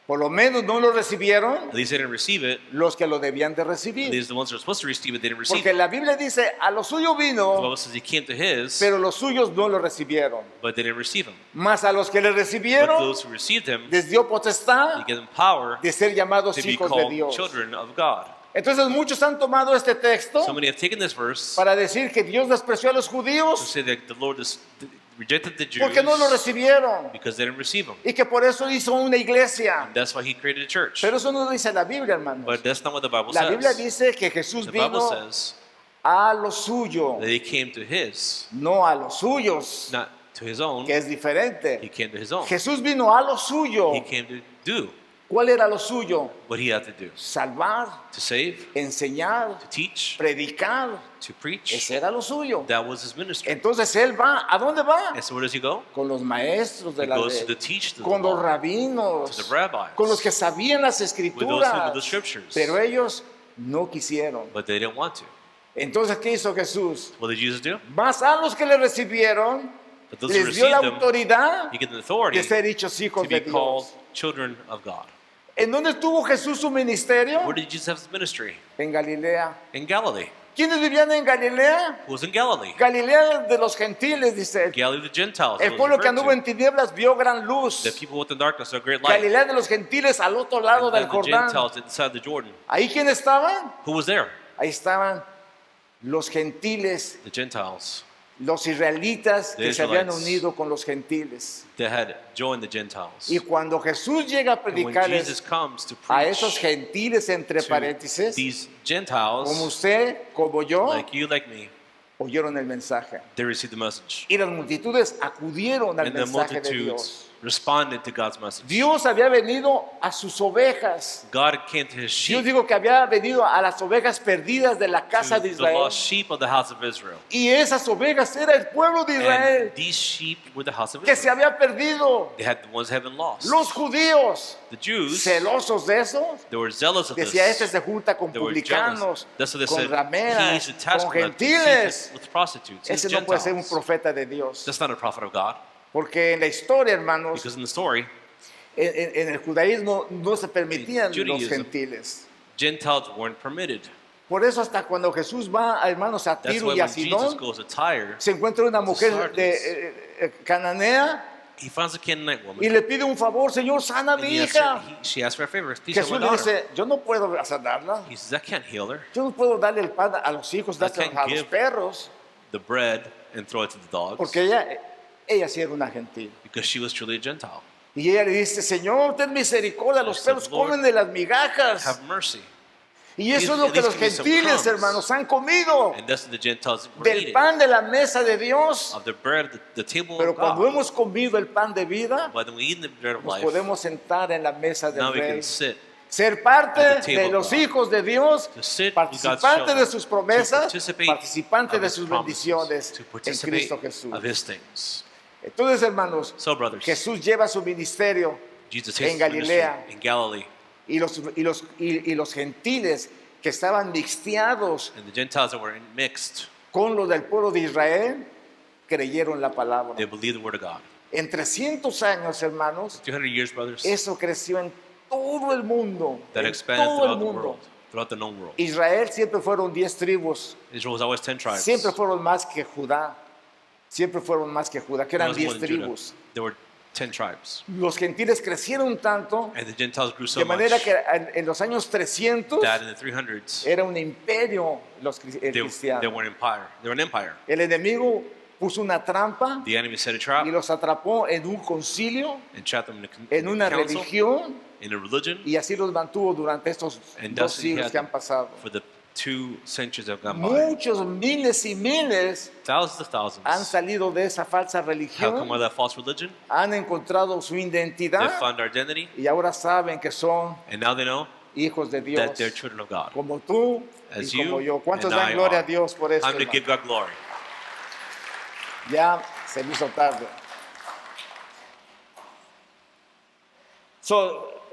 Por lo menos no lo recibieron At least they didn't receive it. los que lo debían de At recibir. least the ones that are supposed to receive it, they didn't receive Porque it. la Biblia dice, a lo suyo The vino, Bible says He came to His, pero los suyos no lo recibieron. but they didn't receive Him. Mas a los que le But recibieron, those who received Him, les dio He potestad gave them power de ser llamados to be hijos de called Dios. children of God. Entonces muchos han tomado este texto So many have taken this verse para decir que Dios despreció a los to judíos say that the Lord rejected the Jews porque no lo recibieron because they didn't receive Him. y que por eso hizo una iglesia. That's why He created a church. Pero eso no lo dice la Biblia, hermanos. But that's not what the Bible La Biblia says. dice que Jesús The Bible vino says a lo suyo, that He came to His, no a los suyos, not to His own. que es He diferente. came to His own. Jesús vino a lo suyo. He came to do ¿Cuál era lo suyo? what He had to do. Salvar, To save, enseñar, to teach, predicar. to preach. Ese era lo suyo. That was His ministry. Entonces él va, ¿a dónde va? And so where does He go? Con los maestros de He la goes to ley, the teachers of the con los law, rabinos, to the rabbis, con los que sabían las with those who escrituras, knew the scriptures. pero ellos no quisieron. But they didn't want to. Entonces, ¿qué hizo Jesús? What did Jesus do? Más a los que le recibieron, But those who les dio la received them, autoridad He gave them authority de ser hechos to hijos de be called Dios. children of God. ¿En dónde tuvo Jesús su ministerio? Where did Jesus have His ministry? En Galilea. In Galilee. ¿Quiénes vivían en Galilea? Who was in Galilee? Galilea de los gentiles, dice. Galilee of the Gentiles. El it was pueblo que referred anduvo to. en tinieblas vio gran luz. The people with the darkness saw great light. Galilea de los gentiles al otro lado And del then the Jordán. Gentiles inside the Jordan. ¿Ahí quién estaban? Who was there? Ahí estaban los gentiles, The Gentiles. los israelitas The que se habían Israelites. unido con los gentiles. They had joined the Gentiles. Y cuando Jesús llega a And when predicarles Jesus comes to a esos preach gentiles, entre to paréntesis, these como Gentiles, usted, como yo, like you, like me, oyeron el mensaje. they received the message. Y las multitudes acudieron al And the mensaje de Dios. multitudes responded to God's message. Dios había venido a sus ovejas. God came to His Dios sheep, dijo que había venido a las ovejas perdidas de la casa to de the Israel. lost sheep of the house of Israel. Y esas ovejas era el pueblo de Israel And these sheep were the house of que se Israel. había perdido. They had the ones that had been lost. Los judíos, The Jews, celosos de eso, they were zealous of decía, este this. se junta con They were publicanos, jealous. That's what they con said. rameras, He's attached con with gentiles. with prostitutes. He's Ese no puede ser un Gentiles. profeta de Dios. That's not a prophet of God. Porque en la historia, hermanos, Because in the story, en el judaísmo no se permitían In los Judaism, gentiles. Gentiles weren't permitted. Por eso hasta cuando Jesús va, hermanos, a That's Tiro why y a when Jesus Sidón, goes to Tyre, se encuentra una mujer Sardis. de cananea he finds a Canaanite y woman. le pide un favor, Señor, sana a And mi he asks her, hija. she asks for a favor. Please heal Jesús my le daughter. dice, yo no puedo sanarla. He says, I can't heal her. Yo no puedo darle el pan a los hijos, I dárselo can't a los give perros, the bread and throw it to the dogs porque ella sí era una gentil. because she was truly a Gentile. Y ella le dice, Señor, ten misericordia, los said, perros Lord, comen de las migajas. Have mercy. Y eso es lo at que least los give me some gentiles, crumbs. hermanos, han comido. And that's what the Gentiles were Del eating. pan de la mesa de Dios. Of the bread, the table Pero of cuando God. hemos comido el pan de vida, But when we eat the bread of nos life, podemos sentar en la mesa now del we rey. can sit Ser parte at the table de of los God. hijos de Dios, to sit with God's participante children, de sus to promesas, participate participante of de His sus promises, bendiciones to en participate Cristo Jesús. of His things. Entonces, hermanos, So, brothers, Jesús lleva su ministerio Jesus takes en his ministry Galilea. in Galilee, y los gentiles que estaban mixteados and the Gentiles that were mixed, con los del pueblo de Israel creyeron la palabra. they believed the word of God. En 300 años, hermanos, 200 years, brothers, eso creció en todo el mundo. that En expanded todo el throughout the mundo. world, throughout the known world. Israel siempre fueron 10 tribus. Israel was always 10 tribes. Siempre fueron más que Judá. Siempre fueron más que Judá, que There eran was more 10 than Judah. tribus. There were 10 tribes. Los gentiles crecieron tanto And the Gentiles grew so de manera much que en los años 300 that in the 300s, era un imperio el they cristiano. were an empire. They were an empire. El enemigo puso una trampa The enemy set a trap y los atrapó en un concilio, and trapped them en una council, religión, in a religion, y así los mantuvo durante estos and 2 thus he siglos had que han them pasado. for the 2 centuries that have gone by. Muchos, miles y miles Thousands of thousands han salido de esa falsa have come religión, out of that false religion. han encontrado su They identidad found their identity, y ahora saben que son and now they know hijos de Dios, that they're children of God. como tú As y como you yo. ¿Cuántos and dan I gloria a are. Dios por eso? Time to hermano? give God glory. Ya se me hizo tarde.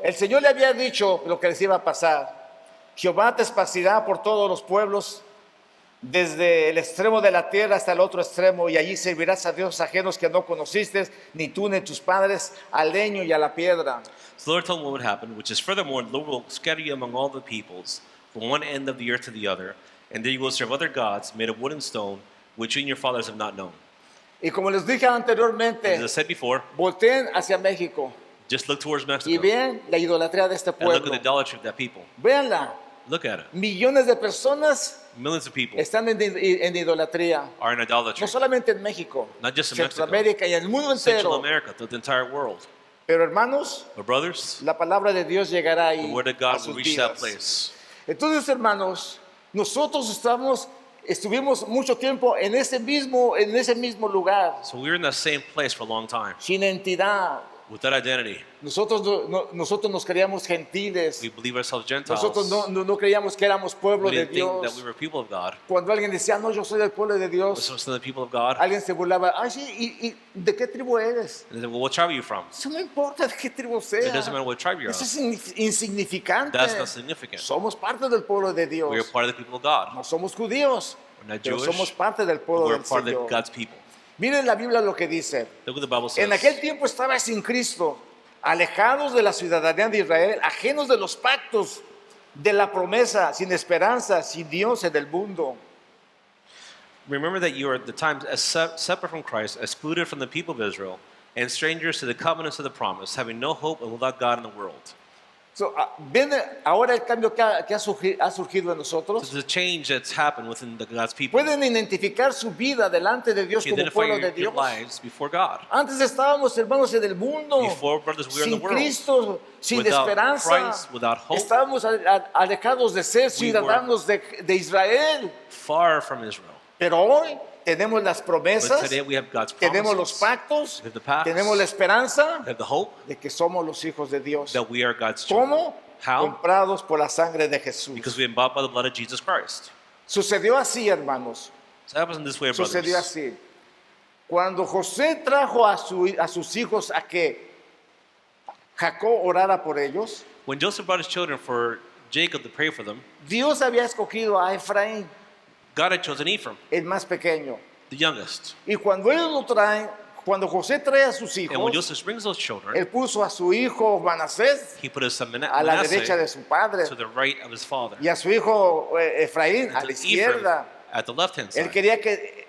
El Señor le había dicho lo que les iba a pasar. Jehová te esparcirá por todos los pueblos, desde el extremo de la tierra hasta el otro extremo, y allí servirás a dioses ajenos que no conociste, ni tú ni tus padres, al leño y a la piedra. So the Lord told him what would happen, which is furthermore, the Lord will scatter you among all the peoples, from one end of the earth to the other, and there you will serve other gods made of wood and stone, which you and your fathers have not known. Y como les dije anteriormente, As I said before, volteen hacia México just look towards y Mexico vean la idolatría de este and look at pueblo. the idolatry of that people. Véanla. Look at it. Millones de personas Millions of people están en idolatría. are in idolatry. No solamente en México, Not just in Mexico, Centroamérica y en el mundo Central entero. America, the entire world. Pero hermanos, But brothers, la palabra de Dios llegará the ahí word of a God will sus reach that vidas. place. Entonces, hermanos, nosotros estuvimos mucho tiempo en ese mismo lugar, So we were in that same place for a long time, sin entidad. with that identity. Nosotros nos creíamos gentiles. We believe ourselves Nosotros Gentiles. no creíamos que éramos pueblo We de didn't think that Dios. we were people of God. Cuando alguien decía, no, yo soy del pueblo de We're Dios, supposed to be the people of God. alguien se burlaba, ay, sí, ¿y de qué tribu eres? And they said, well, what tribe are you from? Eso no importa de qué tribu It sea. doesn't matter what tribe you're Eso of. es insignificante. That's not significant. Somos parte del pueblo de Dios. We are part of the people of God. No somos judíos, We're not pero Jewish. somos parte del pueblo We're del part of Señor. God's people. Miren la Biblia lo que dice. Look what the Bible says. En aquel tiempo estaba sin Cristo, alejados de la ciudadanía de Israel, ajenos de los pactos, de la promesa, sin esperanza, sin Dios en el mundo. Remember that you are at the time separate from Christ, excluded from the people of Israel, and strangers to the covenants of the promise, having no hope and without God in the world. ¿Ven ahora el cambio que ha surgido en So nosotros? there's a change that's happened within God's people. ¿Pueden identificar su vida delante de Dios You como identify pueblo de your Dios? lives before God. Antes estábamos, hermanos, en el mundo, Before, brothers, we were in the sin world. Cristo, sin Without esperanza. Christ, without hope. Estábamos alejados de ser We were ciudadanos de Israel. Far from Israel. Pero hoy tenemos las But promesas, today we have God's tenemos los promises. pactos, We have the pacts. tenemos la esperanza We have the hope de que somos los hijos de Dios. that we are God's children. ¿Cómo? How? Comprados por la sangre de Jesús. Because we are bought by the blood of Jesus Christ. Sucedió así, hermanos. So it happens in this way, Sucedió brothers. así. Cuando José trajo a sus hijos a que Jacob orara por ellos, When Joseph brought his children for Jacob to pray for them, Dios había escogido a Efraín, God had chosen Ephraim, el más pequeño. the youngest. Y cuando ellos lo traen, cuando José trae a sus And when hijos, Joseph brings those children, él puso a su hijo Manasés he put his son a la derecha de Manasseh su padre to the right of his father, y a su hijo Efraín a and la to Ephraim izquierda. at the left-hand Él side. quería que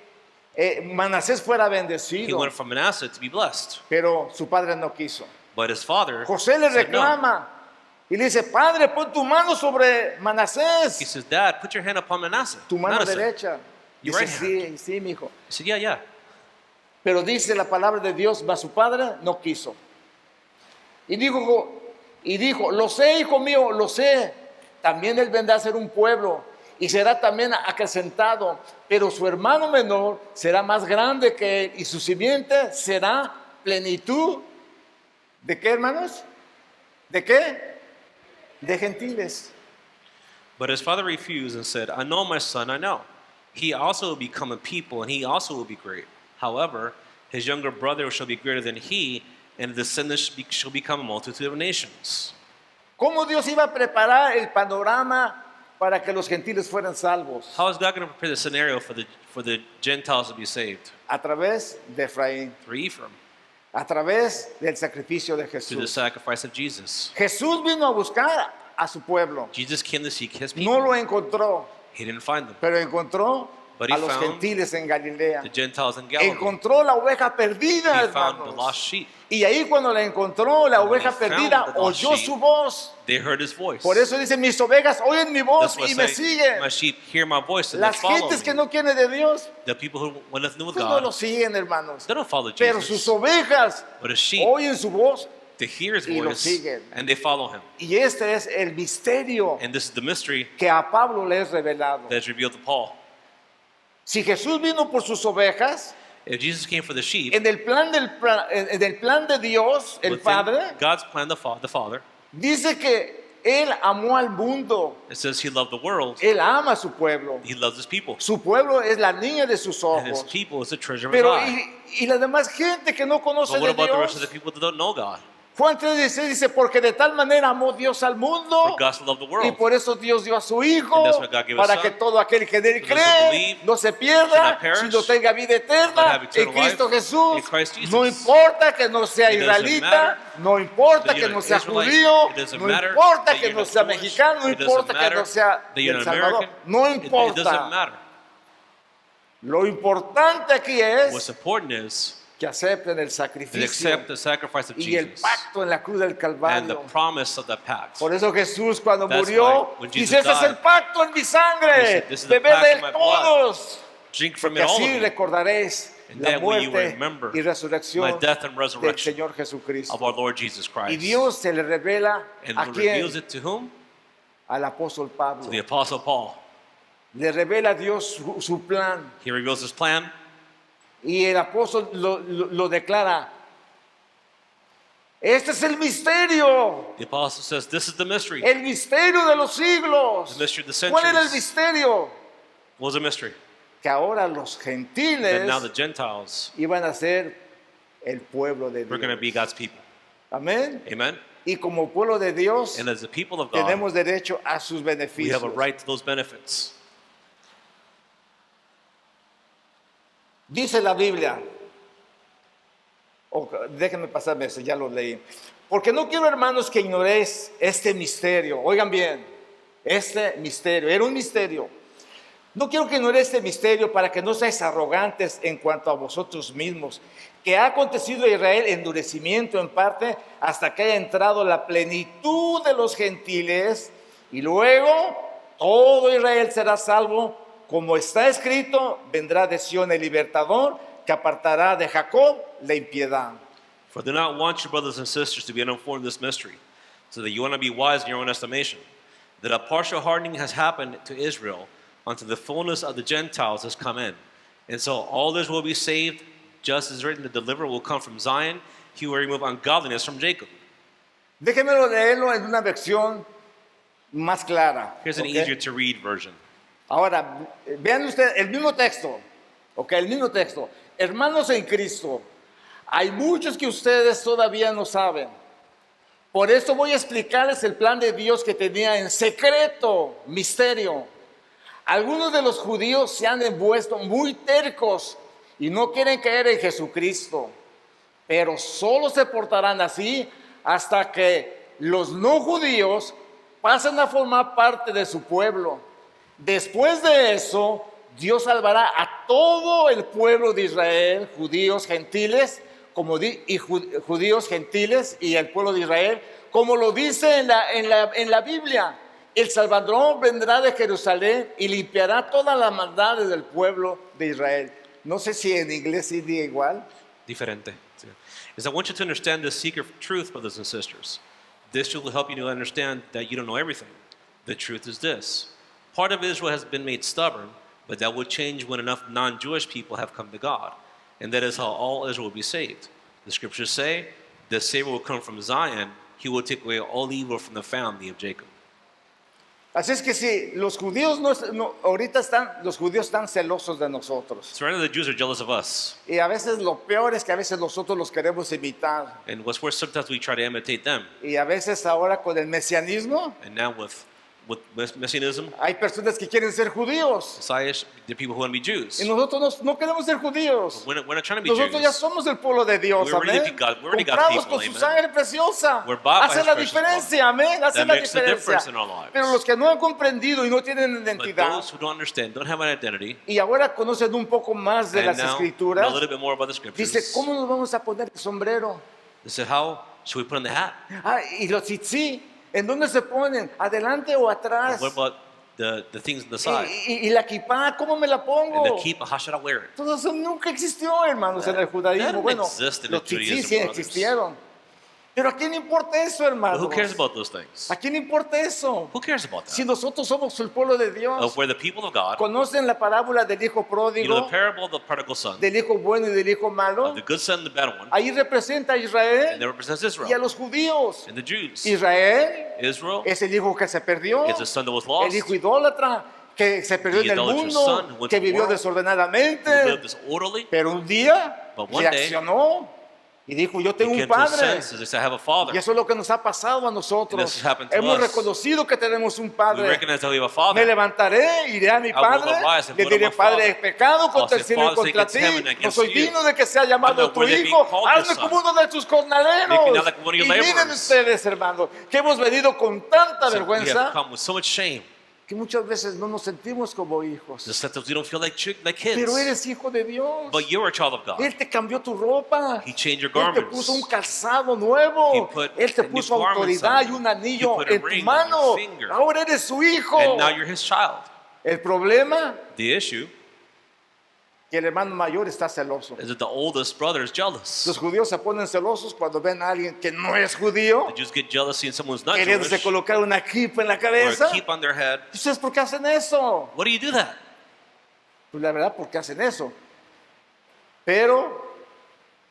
Manasés fuera He bendecido, went from Manasseh to be blessed, pero su padre no quiso. but his father José le said no. reclama y le dice, padre, pon tu mano sobre He Manasés, says, Dad, put your hand upon Manasseh. tu mano Manasseh. derecha. Your Dice, right sí, sí, mi hijo. He said, yeah. Pero dice la palabra de Dios, mas su padre no quiso. Y dijo, lo sé, hijo mío, lo sé. También él vendrá a ser un pueblo y será también acrecentado, pero su hermano menor será más grande que él y su simiente será plenitud. ¿De qué, hermanos? ¿De qué? De gentiles. But his father refused and said, I know, my son, I know. He also will become a people, and he also will be great. However, his younger brother shall be greater than he, and the descendants shall become a multitude of nations. ¿Cómo Dios iba a preparar el panorama para que los gentiles fueran salvos? How is God going to prepare the scenario for the Gentiles to be saved? A través de Efraín, Through Ephraim, a través del sacrificio de through the Jesús. sacrifice of Jesus. Jesús vino a buscar a su pueblo. Jesus came to seek his No people. lo encontró, He didn't find them. pero encontró But he a los found gentiles en Galilea. The Gentiles in Galilee. Encontró la oveja perdida, He found the hermanos. lost sheep. Y ahí cuando la encontró, la And when oveja he found perdida the lost oyó sheep, su voz. They heard his voice. Por eso dice, mis ovejas oyen mi voz That's why y I me say, siguen. my sheep hear my voice and Las they follow gentes que me. no quieren de Dios, The people who want nothing to do with pues no lo God, siguen, hermanos. they don't follow Pero Jesus. sus ovejas But his sheep, oyen su voz. they hear his y lo voice siguen. and they follow him. Y este es el misterio And this is the mystery que a Pablo le es revelado. that's revealed to Paul. Si Jesús vino por sus ovejas, If Jesus came for the sheep, en el plan en el plan de Dios, el within Padre, God's plan, the Father, dice que Él amó al mundo. It says he loved the world. Él ama a su pueblo. He loves his people. Su pueblo es la niña de sus And his ojos. people is the treasure of his Pero eye. y la demás gente que no conoce But what de about the rest of Dios. the people that don't know God? Juan 3:16 dice, porque de tal manera amó Dios al mundo, For God so loved the y world. por eso Dios dio a su Hijo, And that's why God gave His para Son, que todo aquel que en él for those who cree believe no se should pierda, not perish, sino tenga vida but eterna have en eternal Cristo life Jesús. in Christ Jesus. No importa que no sea It doesn't israelita, matter no importa that que you're no an sea Israelite. judío, It doesn't no matter importa that que you're no not sea Jewish. mexicano, no It doesn't importa que matter no sea that you're del an Salvador, American. no It doesn't importa. matter. Lo importante aquí What's es important is que acepten el to sacrificio accept the sacrifice of y el Jesus pacto en la cruz del and the Calvario. promise of the pact. Por eso Jesús cuando That's murió why when dice, Jesus este es el died, pacto en mi he sangre, said, "This is the bebed pact de in él my blood. todos, Drink from porque it, all así of you, recordaréis and la that way you will muerte remember y my resurrección death and del resurrection Señor Jesucristo. of our Lord Jesus Y Christ." Dios se le revela And a who quién, reveals it to whom? al apóstol Pablo. To the Apostle Paul. Le revela a Dios su plan He reveals his plan, y el apóstol lo declara. Este es el misterio. the Apostle says, "This is the mystery." El misterio de los siglos. The mystery of the ¿Cuál era el centuries. misterio? What was the mystery? Que ahora los That gentiles now the Gentiles iban a ser el pueblo de were going to Dios. be God's people. Amén. Amen? Y como pueblo de Dios And as the people of God, tenemos derecho a sus we beneficios. have a right to those benefits. Dice la Biblia, déjenme pasarme eso, ya lo leí. Porque no quiero, hermanos, que ignoréis este misterio. Oigan bien, este misterio, era un misterio. No quiero que ignoréis este misterio para que no seáis arrogantes en cuanto a vosotros mismos, que ha acontecido a Israel endurecimiento en parte hasta que haya entrado la plenitud de los gentiles, y luego todo Israel será salvo, como está escrito, vendrá de Sión el libertador, que apartará de Jacob la impiedad. For I do not want your brothers and sisters to be uninformed of this mystery, so that you want to be wise in your own estimation, that a partial hardening has happened to Israel until the fullness of the Gentiles has come in. And so all Israel will be saved, just as written, the deliverer will come from Zion, he will remove ungodliness from Jacob. Déjenmelo leerlo en una versión más clara. Here's an ¿ok? easier to read version. Ahora, vean ustedes el mismo texto. Ok, el mismo texto. Hermanos en Cristo, hay muchos que ustedes todavía no saben. Por eso voy a explicarles el plan de Dios que tenía en secreto, misterio. Algunos de los judíos se han vuelto muy tercos y no quieren creer en Jesucristo, pero solo se portarán así hasta que los no judíos pasen a formar parte de su pueblo. Después de eso, Dios salvará a todo el pueblo de Israel, judíos, gentiles, judíos, gentiles y el pueblo de Israel, como lo dice en la Biblia. El Salvador vendrá de Jerusalén y limpiará todas las maldades del pueblo de Israel. No sé si en inglés sí diga igual. Diferente. Is I want you to understand this secret truth, brothers and sisters. This will help you to understand that you don't know everything. The truth is this. Part of Israel has been made stubborn, but that will change when enough non-Jewish people have come to God. And that is how all Israel will be saved. The scriptures say, the Savior will come from Zion. He will take away all evil from the family of Jacob. Así es que si los judíos los judíos están celosos de nosotros. So right now the Jews are jealous of us. Y a veces lo peor es que a veces nosotros los queremos imitar. And what's worse, sometimes we try to imitate them. Y a veces ahora con el mesianismo, And now with Messianism, hay personas que quieren ser judíos. Messiah, the people who want to be Jews. Y nosotros no queremos ser judíos. We're not trying to be Nosotros ya Jews. somos el pueblo de Dios, We're already amén. God- we're already God's Comprados people, con su amen. sangre preciosa. We're bought by Hace His la precious diferencia, amén. Hace That la makes the diferencia. difference in our lives. Pero los que no han comprendido y no tienen But identidad those who don't understand, don't have an identity, y ahora conocen un poco más de and las now know escrituras, a little bit more about the dice, scriptures, ¿cómo nos vamos a poner el sombrero? they said, how should we put on the hat? Ah, y los tzitzí, ¿en dónde se ponen? ¿Adelante o atrás? What about the things on the side? Y la kippah, ¿cómo me la And pongo? the keep, how should I wear it? Todo eso nunca existió, hermanos, en el judaísmo. that Bueno, didn't exist in los the tzitzí Judaism, sí brothers. existieron. Pero ¿a quién le importa eso, But hermanos? who cares about those things? ¿A quién le importa eso? Who cares about Si that? nosotros somos el pueblo de Dios. We're the people of God. ¿Conocen la parábola del hijo You know pródigo, the parable of the prodigal son, del hijo bueno y del hijo malo? of the good son and the bad one, Ahí representa a and Israel that represents y a Israel los judíos. and the Jews. Israel Israel es el hijo que se perdió, is the son that was el lost, hijo idólatra que se perdió The en el idolatrous mundo, son who went que to the vivió world, who desordenadamente, lived disorderly, pero un día But one day, reaccionó y dijo, yo he tengo came un to his padre. senses. He said, I have a father. Y eso es lo que nos ha pasado a nosotros. And this has happened to Hemos us. reconocido que tenemos un We padre. recognize that we have a Me father. levantaré, iré a mi will padre, arise and le go to diré, my Padre, father. he pecado contra I'll el say, cielo y Father, contra against ti. heaven and No against soy you. digno de que sea llamado I'm not tu worthy to be hijo. called your Hazme son. como uno de tus Make me jornaleros. not like one of Y your miren laborers. ustedes, hermanos, que hemos venido con tanta So we have vergüenza come with so much shame. que muchas veces no nos sentimos como hijos. Just that we don't feel like kids. Pero eres hijo de Dios. But you're a child of God. Él te cambió tu ropa. He changed your Él te garments. puso un calzado nuevo. He put Él te new puso garments autoridad on y you. un anillo He put a en tu ring on mano. your finger. Ahora eres su hijo. And now you're his child. El problema The issue que el hermano mayor está celoso. is that the oldest brother is jealous. Los judíos se ponen celosos cuando ven a alguien que no es judío, The Jews get jealous seeing someone who's not queriéndose Jewish colocar una kipa en la or cabeza. a keep on their head. ¿Y ustedes por qué hacen eso? What do you do that? Pues la verdad, ¿por qué hacen eso? Pero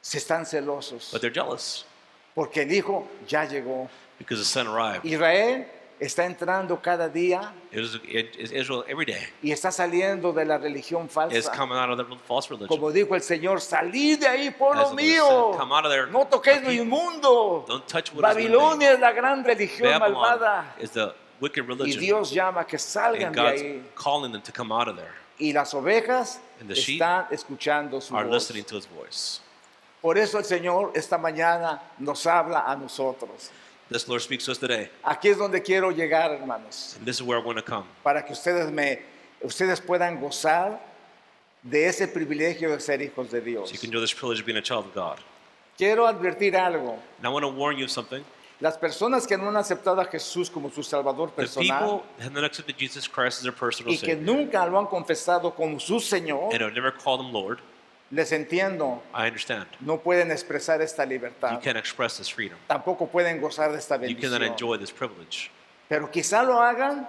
se están celosos But they're jealous porque el hijo ya llegó. because the son arrived. Israel está entrando cada día It is Israel every day y está saliendo de la religión is falsa. coming out of the false religion. Como dijo el Señor, salid de ahí, pueblo As the Lord mío. said, come out of there, No toquéis my lo people. inmundo. Don't touch what is Babilonia es la gran religión Babylon malvada. is the wicked Y religion. Dios llama que salgan And de God's ahí. calling them to come out of there, Y las ovejas And the sheep están escuchando su are voz. listening to his voice. Por eso el Señor esta mañana nos habla a nosotros. This Lord speaks to us today. Aquí es donde quiero llegar, hermanos, And this is where I want to come. para que ustedes puedan gozar de ese privilegio de ser hijos de Dios. So you can know this privilege of being a child of God. Quiero advertir algo. And I want to warn you of something. Las personas que no han aceptado a Jesús como su Salvador The personal people that have not accepted Jesus Christ as their personal y que Savior nunca lo han confesado como su Señor, and have never called him Lord, les entiendo, I understand. no pueden expresar esta You libertad. can't express this freedom. Tampoco pueden gozar de esta You cannot bendición. enjoy this privilege. Pero quizá lo hagan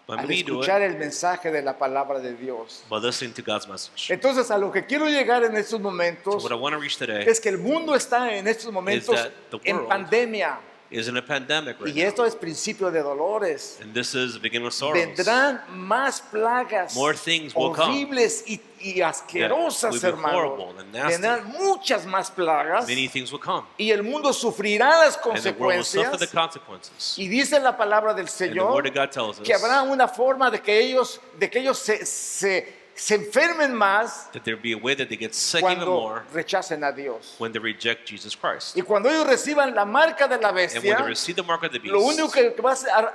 But al we do escuchar it el mensaje de la palabra de Dios. by listening to God's message. Entonces, a lo que quiero llegar en estos So momentos what I want to reach today es que el mundo está en estos momentos that the en world pandemia. is in a pandemic right Y now. esto es principio de dolores. And this is the beginning of sorrows. Vendrán más plagas More things will come horribles y asquerosas, that will be hermanos. horrible and nasty. Vendrán muchas más plagas Many things will come. y el mundo sufrirá las And the world will suffer the consecuencias. consequences. Y dice la palabra del And the Señor word of God tells us que habrá una forma de que ellos se enfermen más that there be a way that they get sick even cuando more rechacen a Dios. when they reject Jesus Christ. Y cuando ellos reciban la marca de la And when bestia, they receive the mark of the beast, lo único que va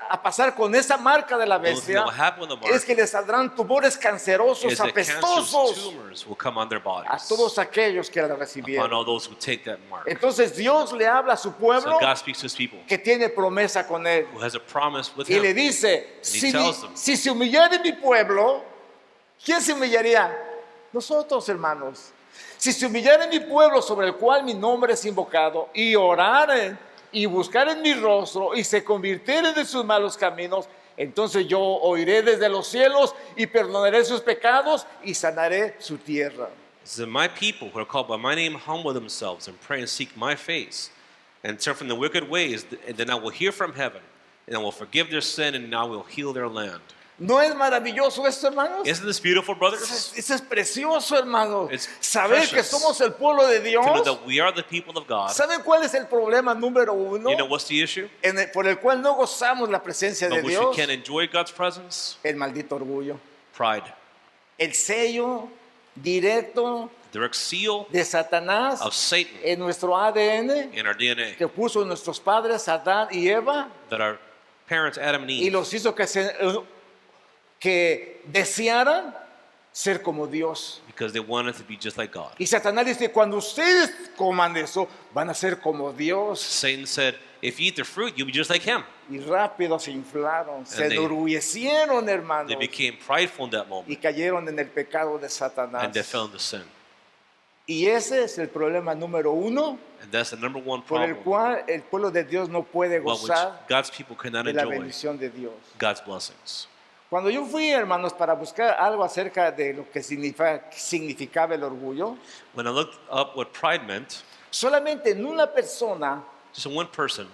a pasar con esa marca de la the only thing bestia that will happen with the mark es que les saldrán tumores cancerosos, is that cancerous apestosos tumors will come on their a bodies todos aquellos que la upon recibieron. all those who take that mark. Entonces Dios le habla a su So pueblo God speaks to his people que tiene promesa con él who has a promise with y le him. dice, tells them. si se humillare mi pueblo, ¿quién se humillaría? Nosotros, hermanos. Si se humillare mi pueblo sobre el cual mi nombre es invocado y oraren y buscaren mi rostro y se convirtieren de sus malos caminos, entonces yo oiré desde los cielos y perdonaré sus pecados y sanaré su tierra. So my people who are called by my name humble themselves and pray and seek my face and turn from the wicked ways, and then I will hear from heaven and I will forgive their sin and I will heal their land. ¿No es maravilloso esto, hermanos? Isn't this beautiful, brothers? Eso es precioso, hermanos. It's Saber que precious. somos el pueblo de To know Dios. that we are the people of God. ¿Saben cuál es el problema número uno You know what's the issue? por el cual no gozamos la presencia de By which we Dios? can't enjoy God's presence? El maldito orgullo. Pride. El sello directo The direct seal de Satanás of Satan en nuestro ADN in our DNA que puso nuestros padres Adán y Eva that our parents Adam and y Eve los hizo que desearan ser como Dios. because they wanted to be just like God. Y Satanás dice, cuando ustedes coman eso, van a ser como Dios. Satan said, if you eat the fruit, you'll be just like him. Y rápido se inflaron, se they- enorgullecieron, hermanos, They became prideful in that y moment cayeron en el pecado de and Satanás. they fell into sin. Y ese es el problema número uno And that's the number one por el problem cual el pueblo de Dios no puede about which gozar God's people cannot de la enjoy bendición de Dios. God's blessings. Cuando yo fui, hermanos, para buscar algo acerca de lo que significaba el orgullo, When I looked up what pride meant, solamente en una persona just in one person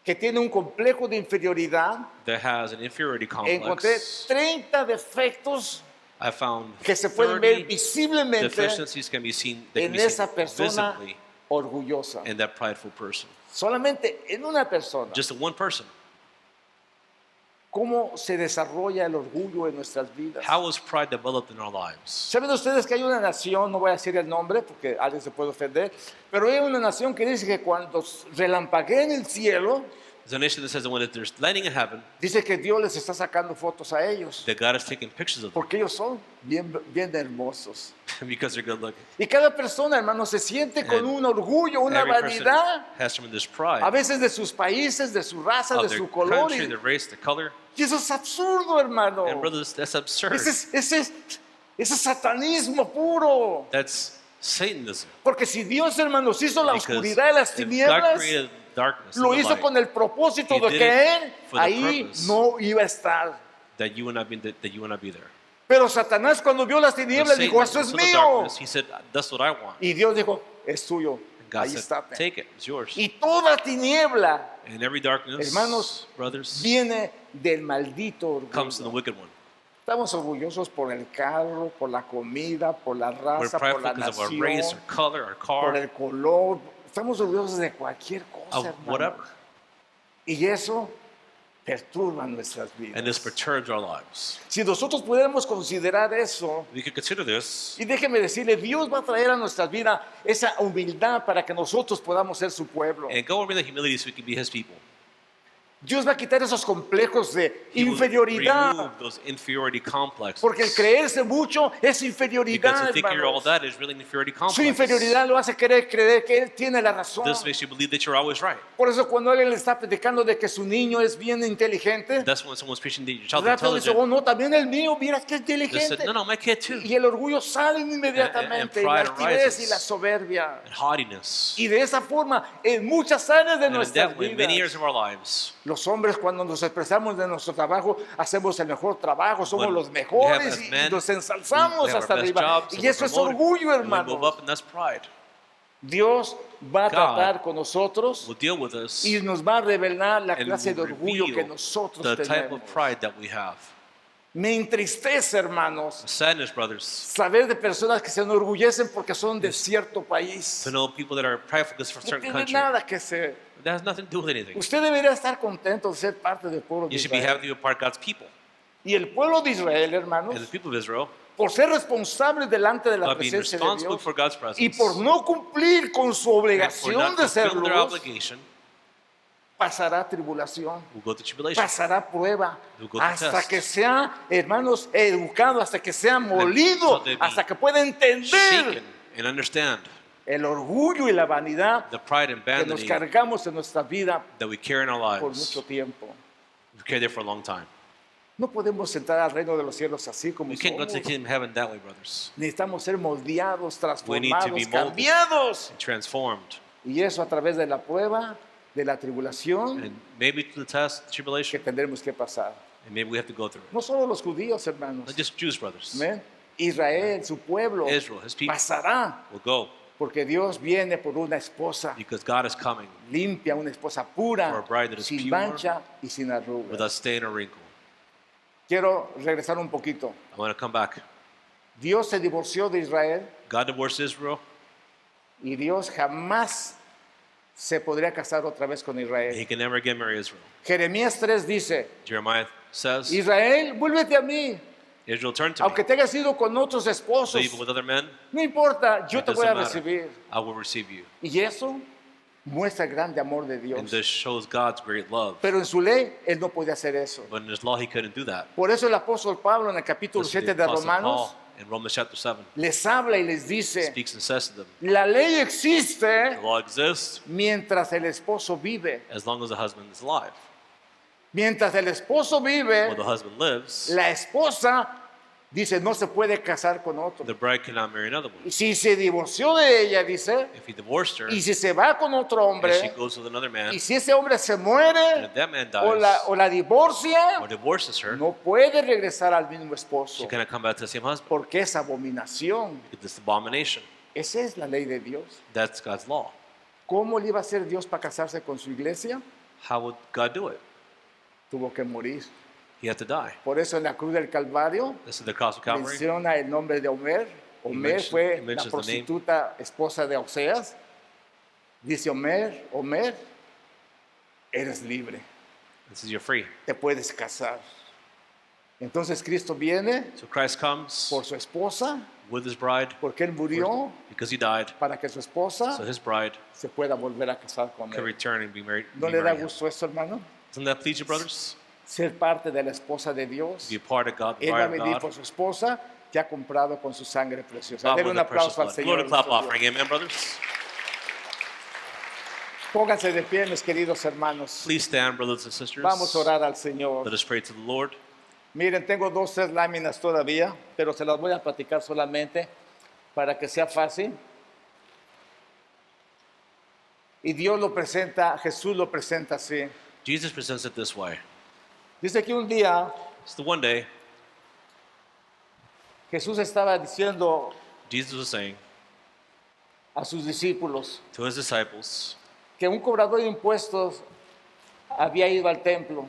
que tiene un complejo de inferioridad, that has an inferiority encontré complex, 30 defectos I found que se pueden ver 30 visiblemente deficiencies can be seen, that can en be seen esa persona visibly orgullosa. in that prideful person. Solamente en una persona. Just in one person. ¿Cómo se desarrolla el orgullo en nuestras vidas? How was pride developed in our lives? ¿Saben ustedes que hay una nación, no voy a decir el nombre porque alguien se puede ofender, pero hay una nación que dice que cuando relampaguea en el cielo, There's a nation that says that when there's lightning in heaven, dice que Dios les está sacando fotos a ellos, that God is taking pictures of them porque ellos son bien hermosos. because they're good looking. Y cada persona, hermano, se siente con And un orgullo, una Every person vanidad, has tremendous pride a veces de sus países, de su raza, of de their su color. country, their race, their color. Y eso es absurdo, hermano. And brothers, that's absurd. Ese es satanismo puro. That's Satanism. Porque si Dios, hermanos, hizo la Because oscuridad y las if God tinieblas, created darkness lo and the hizo light, con el propósito He de did que it Él for the ahí purpose. no iba a estar. that you would not be there. Pero Satanás cuando vio las But tinieblas Satan, dijo, esto when es he saw the mío. darkness, he said, "That's what I want." Y Dios dijo, es tuyo. And God Ahí said, está. "Take it. It's yours." Y toda tiniebla And every darkness, Hermanos, brothers, viene del maldito comes from the orgullo. wicked one. Estamos orgullosos por el carro, por la comida, por la We're raza, por prideful la because of our race, nación, our color, our por car, el color. Estamos orgullosos de cualquier cosa, of hermano. whatever. Y eso perturba nuestras And this vidas. perturbs our lives. Si nosotros pudiéramos considerar eso, We could consider this, y déjeme decirle, Dios va a traer a nuestras vidas esa humildad para que nosotros podamos ser su pueblo. and go over the humility so we can be His people. Dios va a quitar esos complejos de He will inferioridad, remove those inferiority complexes. porque el creerse mucho es Because inferioridad, to think you're all hermanos. that is really an inferiority Su complex. inferioridad lo hace creer que Él tiene la razón. This makes you believe that you're always right. Por eso cuando alguien le está predicando de que su niño es bien inteligente, That's when someone's preaching that your child's rápido dice, intelligent. oh no, también el mío, mira que They said, inteligente. no, my kid too. Y el orgullo sale inmediatamente, y la And pride altivez y arises. la soberbia. And haughtiness. Y de esa forma, en muchas áreas de And in nuestras that way, in many areas vidas, of our lives, los hombres cuando nos expresamos de nuestro trabajo, hacemos el mejor trabajo, somos when los we mejores have as y men, nos we ensalzamos have our hasta best arriba. jobs, Y and we're eso es promoted, orgullo, and we move hermanos. up, and that's pride. Dios va a God tratar con nosotros Will deal with us y nos va a revelar la and clase de will orgullo que reveal nosotros the type tenemos. of pride that we have. Me entristece, hermanos, Sadness, brothers, saber de personas que se enorgullecen porque son de cierto país. to know people that are prideful because from a No certain tiene country. nada que ser. That has nothing to do with anything. Usted debería estar contento de ser parte del pueblo de You should be Israel. happy to be a part of God's people. Y el pueblo de Israel, hermanos, And the people of Israel, por ser responsables delante de la by being presencia de responsible Dios for God's y presence, por no cumplir con su and for obligación not de ser fulfilling their luz, obligation, pasará tribulación, will go to tribulation. pasará prueba, Will go to hasta test. que sea, hermanos, educado, hasta que sea molido, until they be hasta que pueda entender Shaken and understand el orgullo y la vanidad the pride and que nos vanity cargamos en nuestra vida that we carry in our por lives. mucho tiempo. We've carried there for a long time. No podemos entrar al reino de los cielos así como We can't go to the somos. kingdom of heaven that way, brothers. Necesitamos ser moldeados, We need to be transformados, molded. cambiados. And transformed. Y eso a través de la prueba, de la tribulación And maybe through the test, que tribulation, tendremos que pasar. and maybe we have to go through it. No solo los judíos, hermanos. Not just Jews, brothers. Amén. Israel, su pueblo, Israel, his people, pasará. will go Porque Dios viene por una esposa because God is coming limpia, una esposa For pura, a bride that is sin pure, mancha y sin arrugas. without stain or wrinkle. Quiero regresar un poquito. I want to come back. Dios se divorció de Israel God divorced Israel. y Dios jamás se podría casar otra vez con And Israel. he can never again marry Israel. Jeremías 3 dice, Jeremiah says, Israel, vuélvete a mí, Israel, turn to me. aunque te hayas ido con otros So esposos, even with other men, no importa, yo it te voy a doesn't matter. recibir. I will receive you. Y eso muestra el grande amor de And Dios. this shows God's great love. Pero en su ley, él no podía hacer eso. But in his law, he couldn't do that. Por eso el apóstol Pablo en el capítulo Listen to 7 the de Apostle Romanos Paul in Romans chapter 7 les habla y les dice, speaks and says to them, la ley existe the law exists mientras el esposo vive. as long as the husband is alive. Mientras el esposo vive, While the husband lives, la esposa Dice, no se puede casar con otro. The bride cannot marry another Y one. si se divorció de ella, dice, If he divorced her, y si se va con otro and she hombre, goes with another man, y si ese hombre se and muere if that man o dies la divorcia, or divorces her, no puede regresar al mismo she esposo, cannot come back to the same husband. porque es abominación. It's abomination. Esa es la ley de Dios. That's God's law. ¿Cómo le iba a hacer Dios para casarse con su iglesia? How would God do it? Tuvo que morir. He had to die. Por eso en la cruz del Calvario This is the cross of Calvary. menciona el nombre de Omer. Omer mentions- fue he la mentions the name. prostituta esposa de Oseas. Dice Omer, Omer, eres libre, This is you're free. te puedes casar. Entonces Cristo viene So Christ comes por su esposa, with his bride porque Él murió because he died, para que su esposa so his bride se pueda volver a casar con can Él. return and be married. ¿No be le da married him. gusto eso, hermano? Doesn't that please you, brothers? Ser parte de la esposa de Dios. Be a part of God, the Él va a bride venir of por God. su esposa que ha comprado con su sangre preciosa. God Denle with un the precious aplauso al blood. Señor. Lord, a clap nuestro Dios. offering. Amen, brothers. Pónganse de pie, mis queridos hermanos. Please stand, brothers and sisters. Vamos a orar al Señor. Let us pray to the Lord. Miren, tengo 3 láminas todavía, pero se las voy a platicar solamente para que sea fácil. Y Dios lo presenta, Jesús lo presenta así. Jesus presents it this way. Dice que un día So one day, Jesús estaba diciendo Jesus was saying a sus discípulos to his disciples que un cobrador de impuestos había ido al templo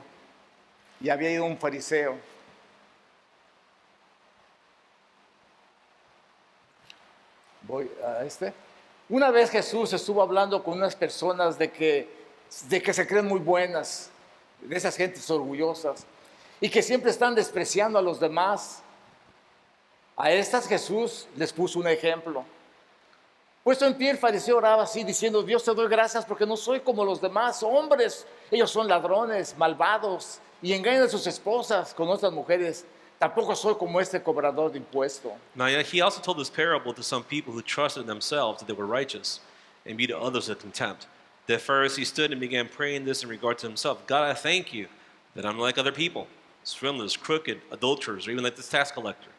y había ido un fariseo. Voy a este. Una vez Jesús estuvo hablando con unas personas de que se creen muy buenas, de esas gentes orgullosas, y que siempre están despreciando a los demás. A estas Jesús les puso un ejemplo. Puesto en pie, el fariseo oraba así, diciendo: Dios, te doy gracias porque no soy como los demás hombres. Ellos son ladrones, malvados, y engañan a sus esposas con otras mujeres. Tampoco soy como este cobrador de impuestos. Now, he also told this parable to some people who trusted in themselves that they were righteous and viewed others with contempt. The Pharisee stood and began praying this in regard to himself: God, I thank you that I'm like other people, swindlers, crooked, adulterers, or even like this tax collector.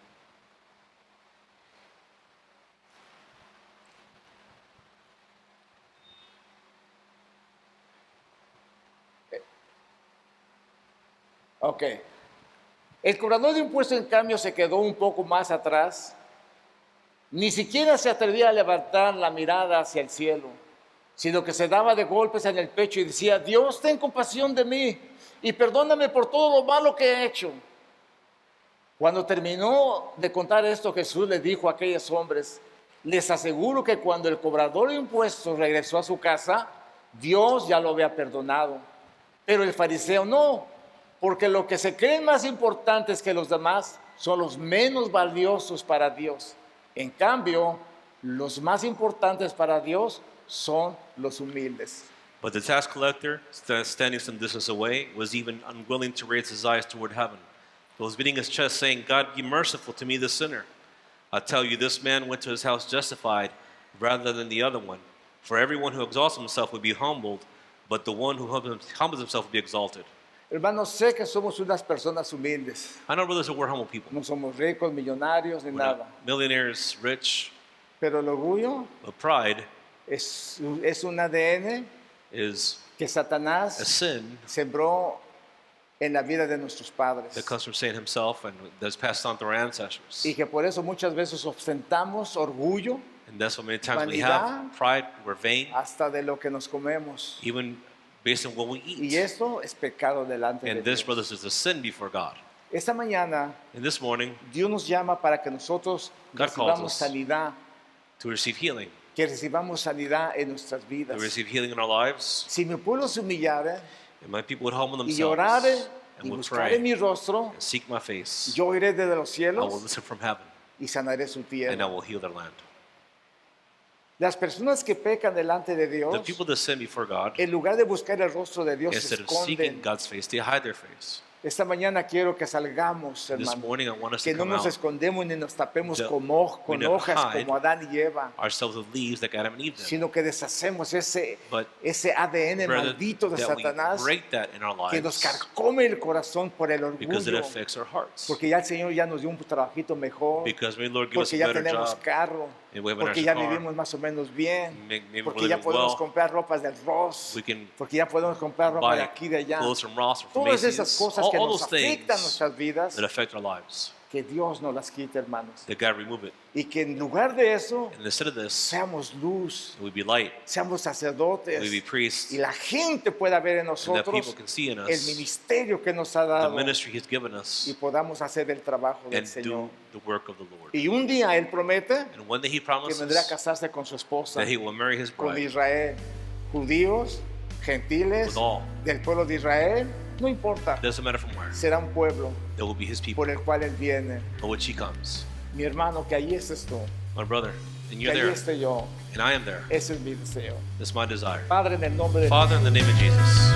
Ok. El cobrador de impuestos, en cambio, se quedó un poco más atrás. Ni siquiera se atrevía a levantar la mirada hacia el cielo, sino que se daba de golpes en el pecho y decía: Dios, ten compasión de mí y perdóname por todo lo malo que he hecho. Cuando terminó de contar esto, Jesús le dijo a aquellos hombres: les aseguro que cuando el cobrador de impuestos regresó a su casa, Dios ya lo había perdonado. Pero el fariseo no, porque lo que se creen más importantes que los demás son los menos valiosos para Dios. En cambio, los más importantes para Dios son los humildes. But the tax collector, standing some distance away, was even unwilling to raise his eyes toward heaven, but was beating his chest, saying, God, be merciful to me, the sinner. I tell you, this man went to his house justified rather than the other one. For everyone who exalts himself will be humbled, but the one who humbles himself will be exalted. Hermanos, sé que somos unas personas humildes. I know, brothers, that we're humble people. No somos ricos, millonarios, ni We're nada. not millionaires, rich, Pero el orgullo but pride es un ADN is que a Satanás sin sembró en la vida de nuestros padres. that comes from Satan himself and that's passed on to our ancestors. Y que por eso muchas veces ostentamos orgullo And that's why many times we vanidad, have pride, we're vain, hasta de lo que nos comemos. even based on what we Y eat. esto es pecado delante de And this, Dios. brothers, is a sin before God. Esta mañana And this morning, Dios nos llama para que nosotros God calls recibamos us sanidad, to receive healing, que recibamos sanidad en nuestras to vidas. receive healing in our lives, Si mi pueblo se humillare and my people would humble y themselves llorare and y would buscare pray mi rostro, and seek my face. yo iré desde los I will cielos listen from heaven y sanaré su and I tierra. will heal their land. Las personas que pecan delante de The Dios, people that sin before God, en lugar de buscar el rostro de Dios, se instead of seeking esconden. God's face, they hide their face. Esta mañana quiero que salgamos, This hermano. morning, I want us Que to no come nos out escondemos ni nos tapemos That con we don't hojas hide como Adán y Eva, ourselves with leaves like Adam and Eve did, sino que deshacemos but ese ADN rather maldito de that we Satanás break that in our que nos lives carcome el corazón por el because it orgullo. affects our hearts. Porque ya el Señor ya nos dio un trabajito mejor, Because may Lord give us porque a ya better tenemos job, carro, and we have an porque extra ya car, vivimos más o menos bien, maybe we're porque ya living podemos well, comprar ropas del Ross, we can porque ya podemos comprar ropa de buy aquí y de allá. clothes from Ross or from Todas esas Macy's, cosas que all nos those afectan things nuestras vidas, that affect our lives, que Dios nos las quite, hermanos. that God remove it. Y que en lugar de eso, And instead of this, seamos luz, we be light, seamos we be sacerdotes, priests, y la gente pueda ver en and that people nosotros can see in el us ministerio que nos ha the dado ministry He's given y us podamos hacer el trabajo del and Señor. do the work of the Lord. Y un día Él promete And one day He que vendrá a promises casarse con su esposa, that He will marry His con bride Israel, judíos, gentiles, with all. del pueblo de Israel, no importa, Doesn't matter from where. será un pueblo It will be His people, por el cual Él viene. for which He comes. Mi hermano, que ahí estés tú, My brother, and que you're ahí there, esté yo, and I am there. ese es mi deseo. That's my desire. Padre, en el nombre de Father, in the name of Jesus,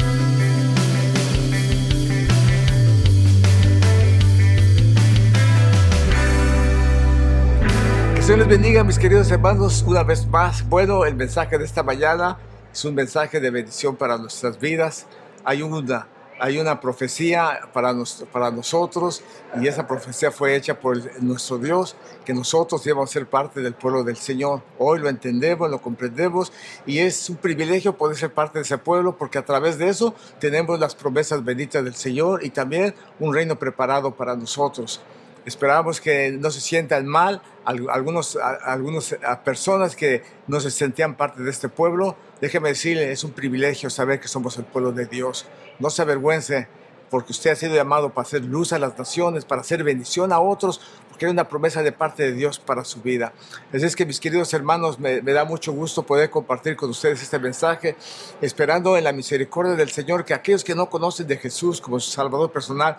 Que Dios les bendiga, mis queridos hermanos, una vez más. Bueno, el mensaje de esta mañana es un mensaje de bendición para nuestras vidas. Hay una profecía para nosotros, y esa profecía fue hecha por nuestro Dios, que nosotros debemos ser parte del pueblo del Señor. Hoy lo entendemos, lo comprendemos, y es un privilegio poder ser parte de ese pueblo, porque a través de eso tenemos las promesas benditas del Señor y también un reino preparado para nosotros. Esperamos que no se sientan mal algunas personas que no se sentían parte de este pueblo. Déjeme decirle, es un privilegio saber que somos el pueblo de Dios. No se avergüence, porque usted ha sido llamado para hacer luz a las naciones, para hacer bendición a otros, porque hay una promesa de parte de Dios para su vida. Así es que, mis queridos hermanos, me da mucho gusto poder compartir con ustedes este mensaje, esperando en la misericordia del Señor que aquellos que no conocen de Jesús como su Salvador personal,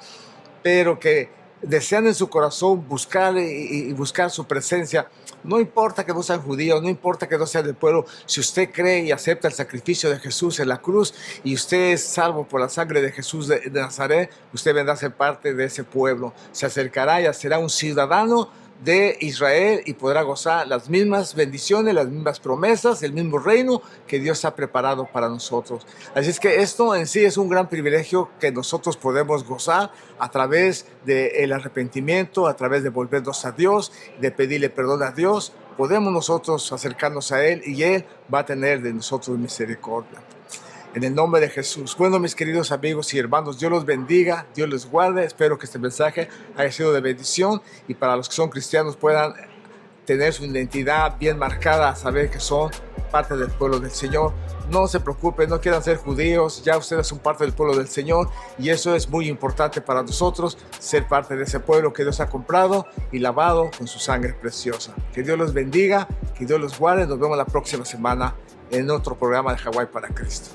pero que desean en su corazón buscar y buscar su presencia. No importa que no sean judíos, no importa que no sean del pueblo, si usted cree y acepta el sacrificio de Jesús en la cruz y usted es salvo por la sangre de Jesús de Nazaret, usted vendrá a ser parte de ese pueblo. Se acercará y será un ciudadano de Israel y podrá gozar las mismas bendiciones, las mismas promesas, el mismo reino que Dios ha preparado para nosotros. Así es que esto en sí es un gran privilegio que nosotros podemos gozar a través del arrepentimiento, a través de volvernos a Dios, de pedirle perdón a Dios. Podemos nosotros acercarnos a Él y Él va a tener de nosotros misericordia. En el nombre de Jesús. Bueno, mis queridos amigos y hermanos, Dios los bendiga, Dios les guarde. Espero que este mensaje haya sido de bendición y para los que son cristianos puedan tener su identidad bien marcada, saber que son parte del pueblo del Señor. No se preocupen, no quieran ser judíos, ya ustedes son parte del pueblo del Señor y eso es muy importante para nosotros, ser parte de ese pueblo que Dios ha comprado y lavado con su sangre preciosa. Que Dios los bendiga, que Dios los guarde. Nos vemos la próxima semana en otro programa de Hawái para Cristo.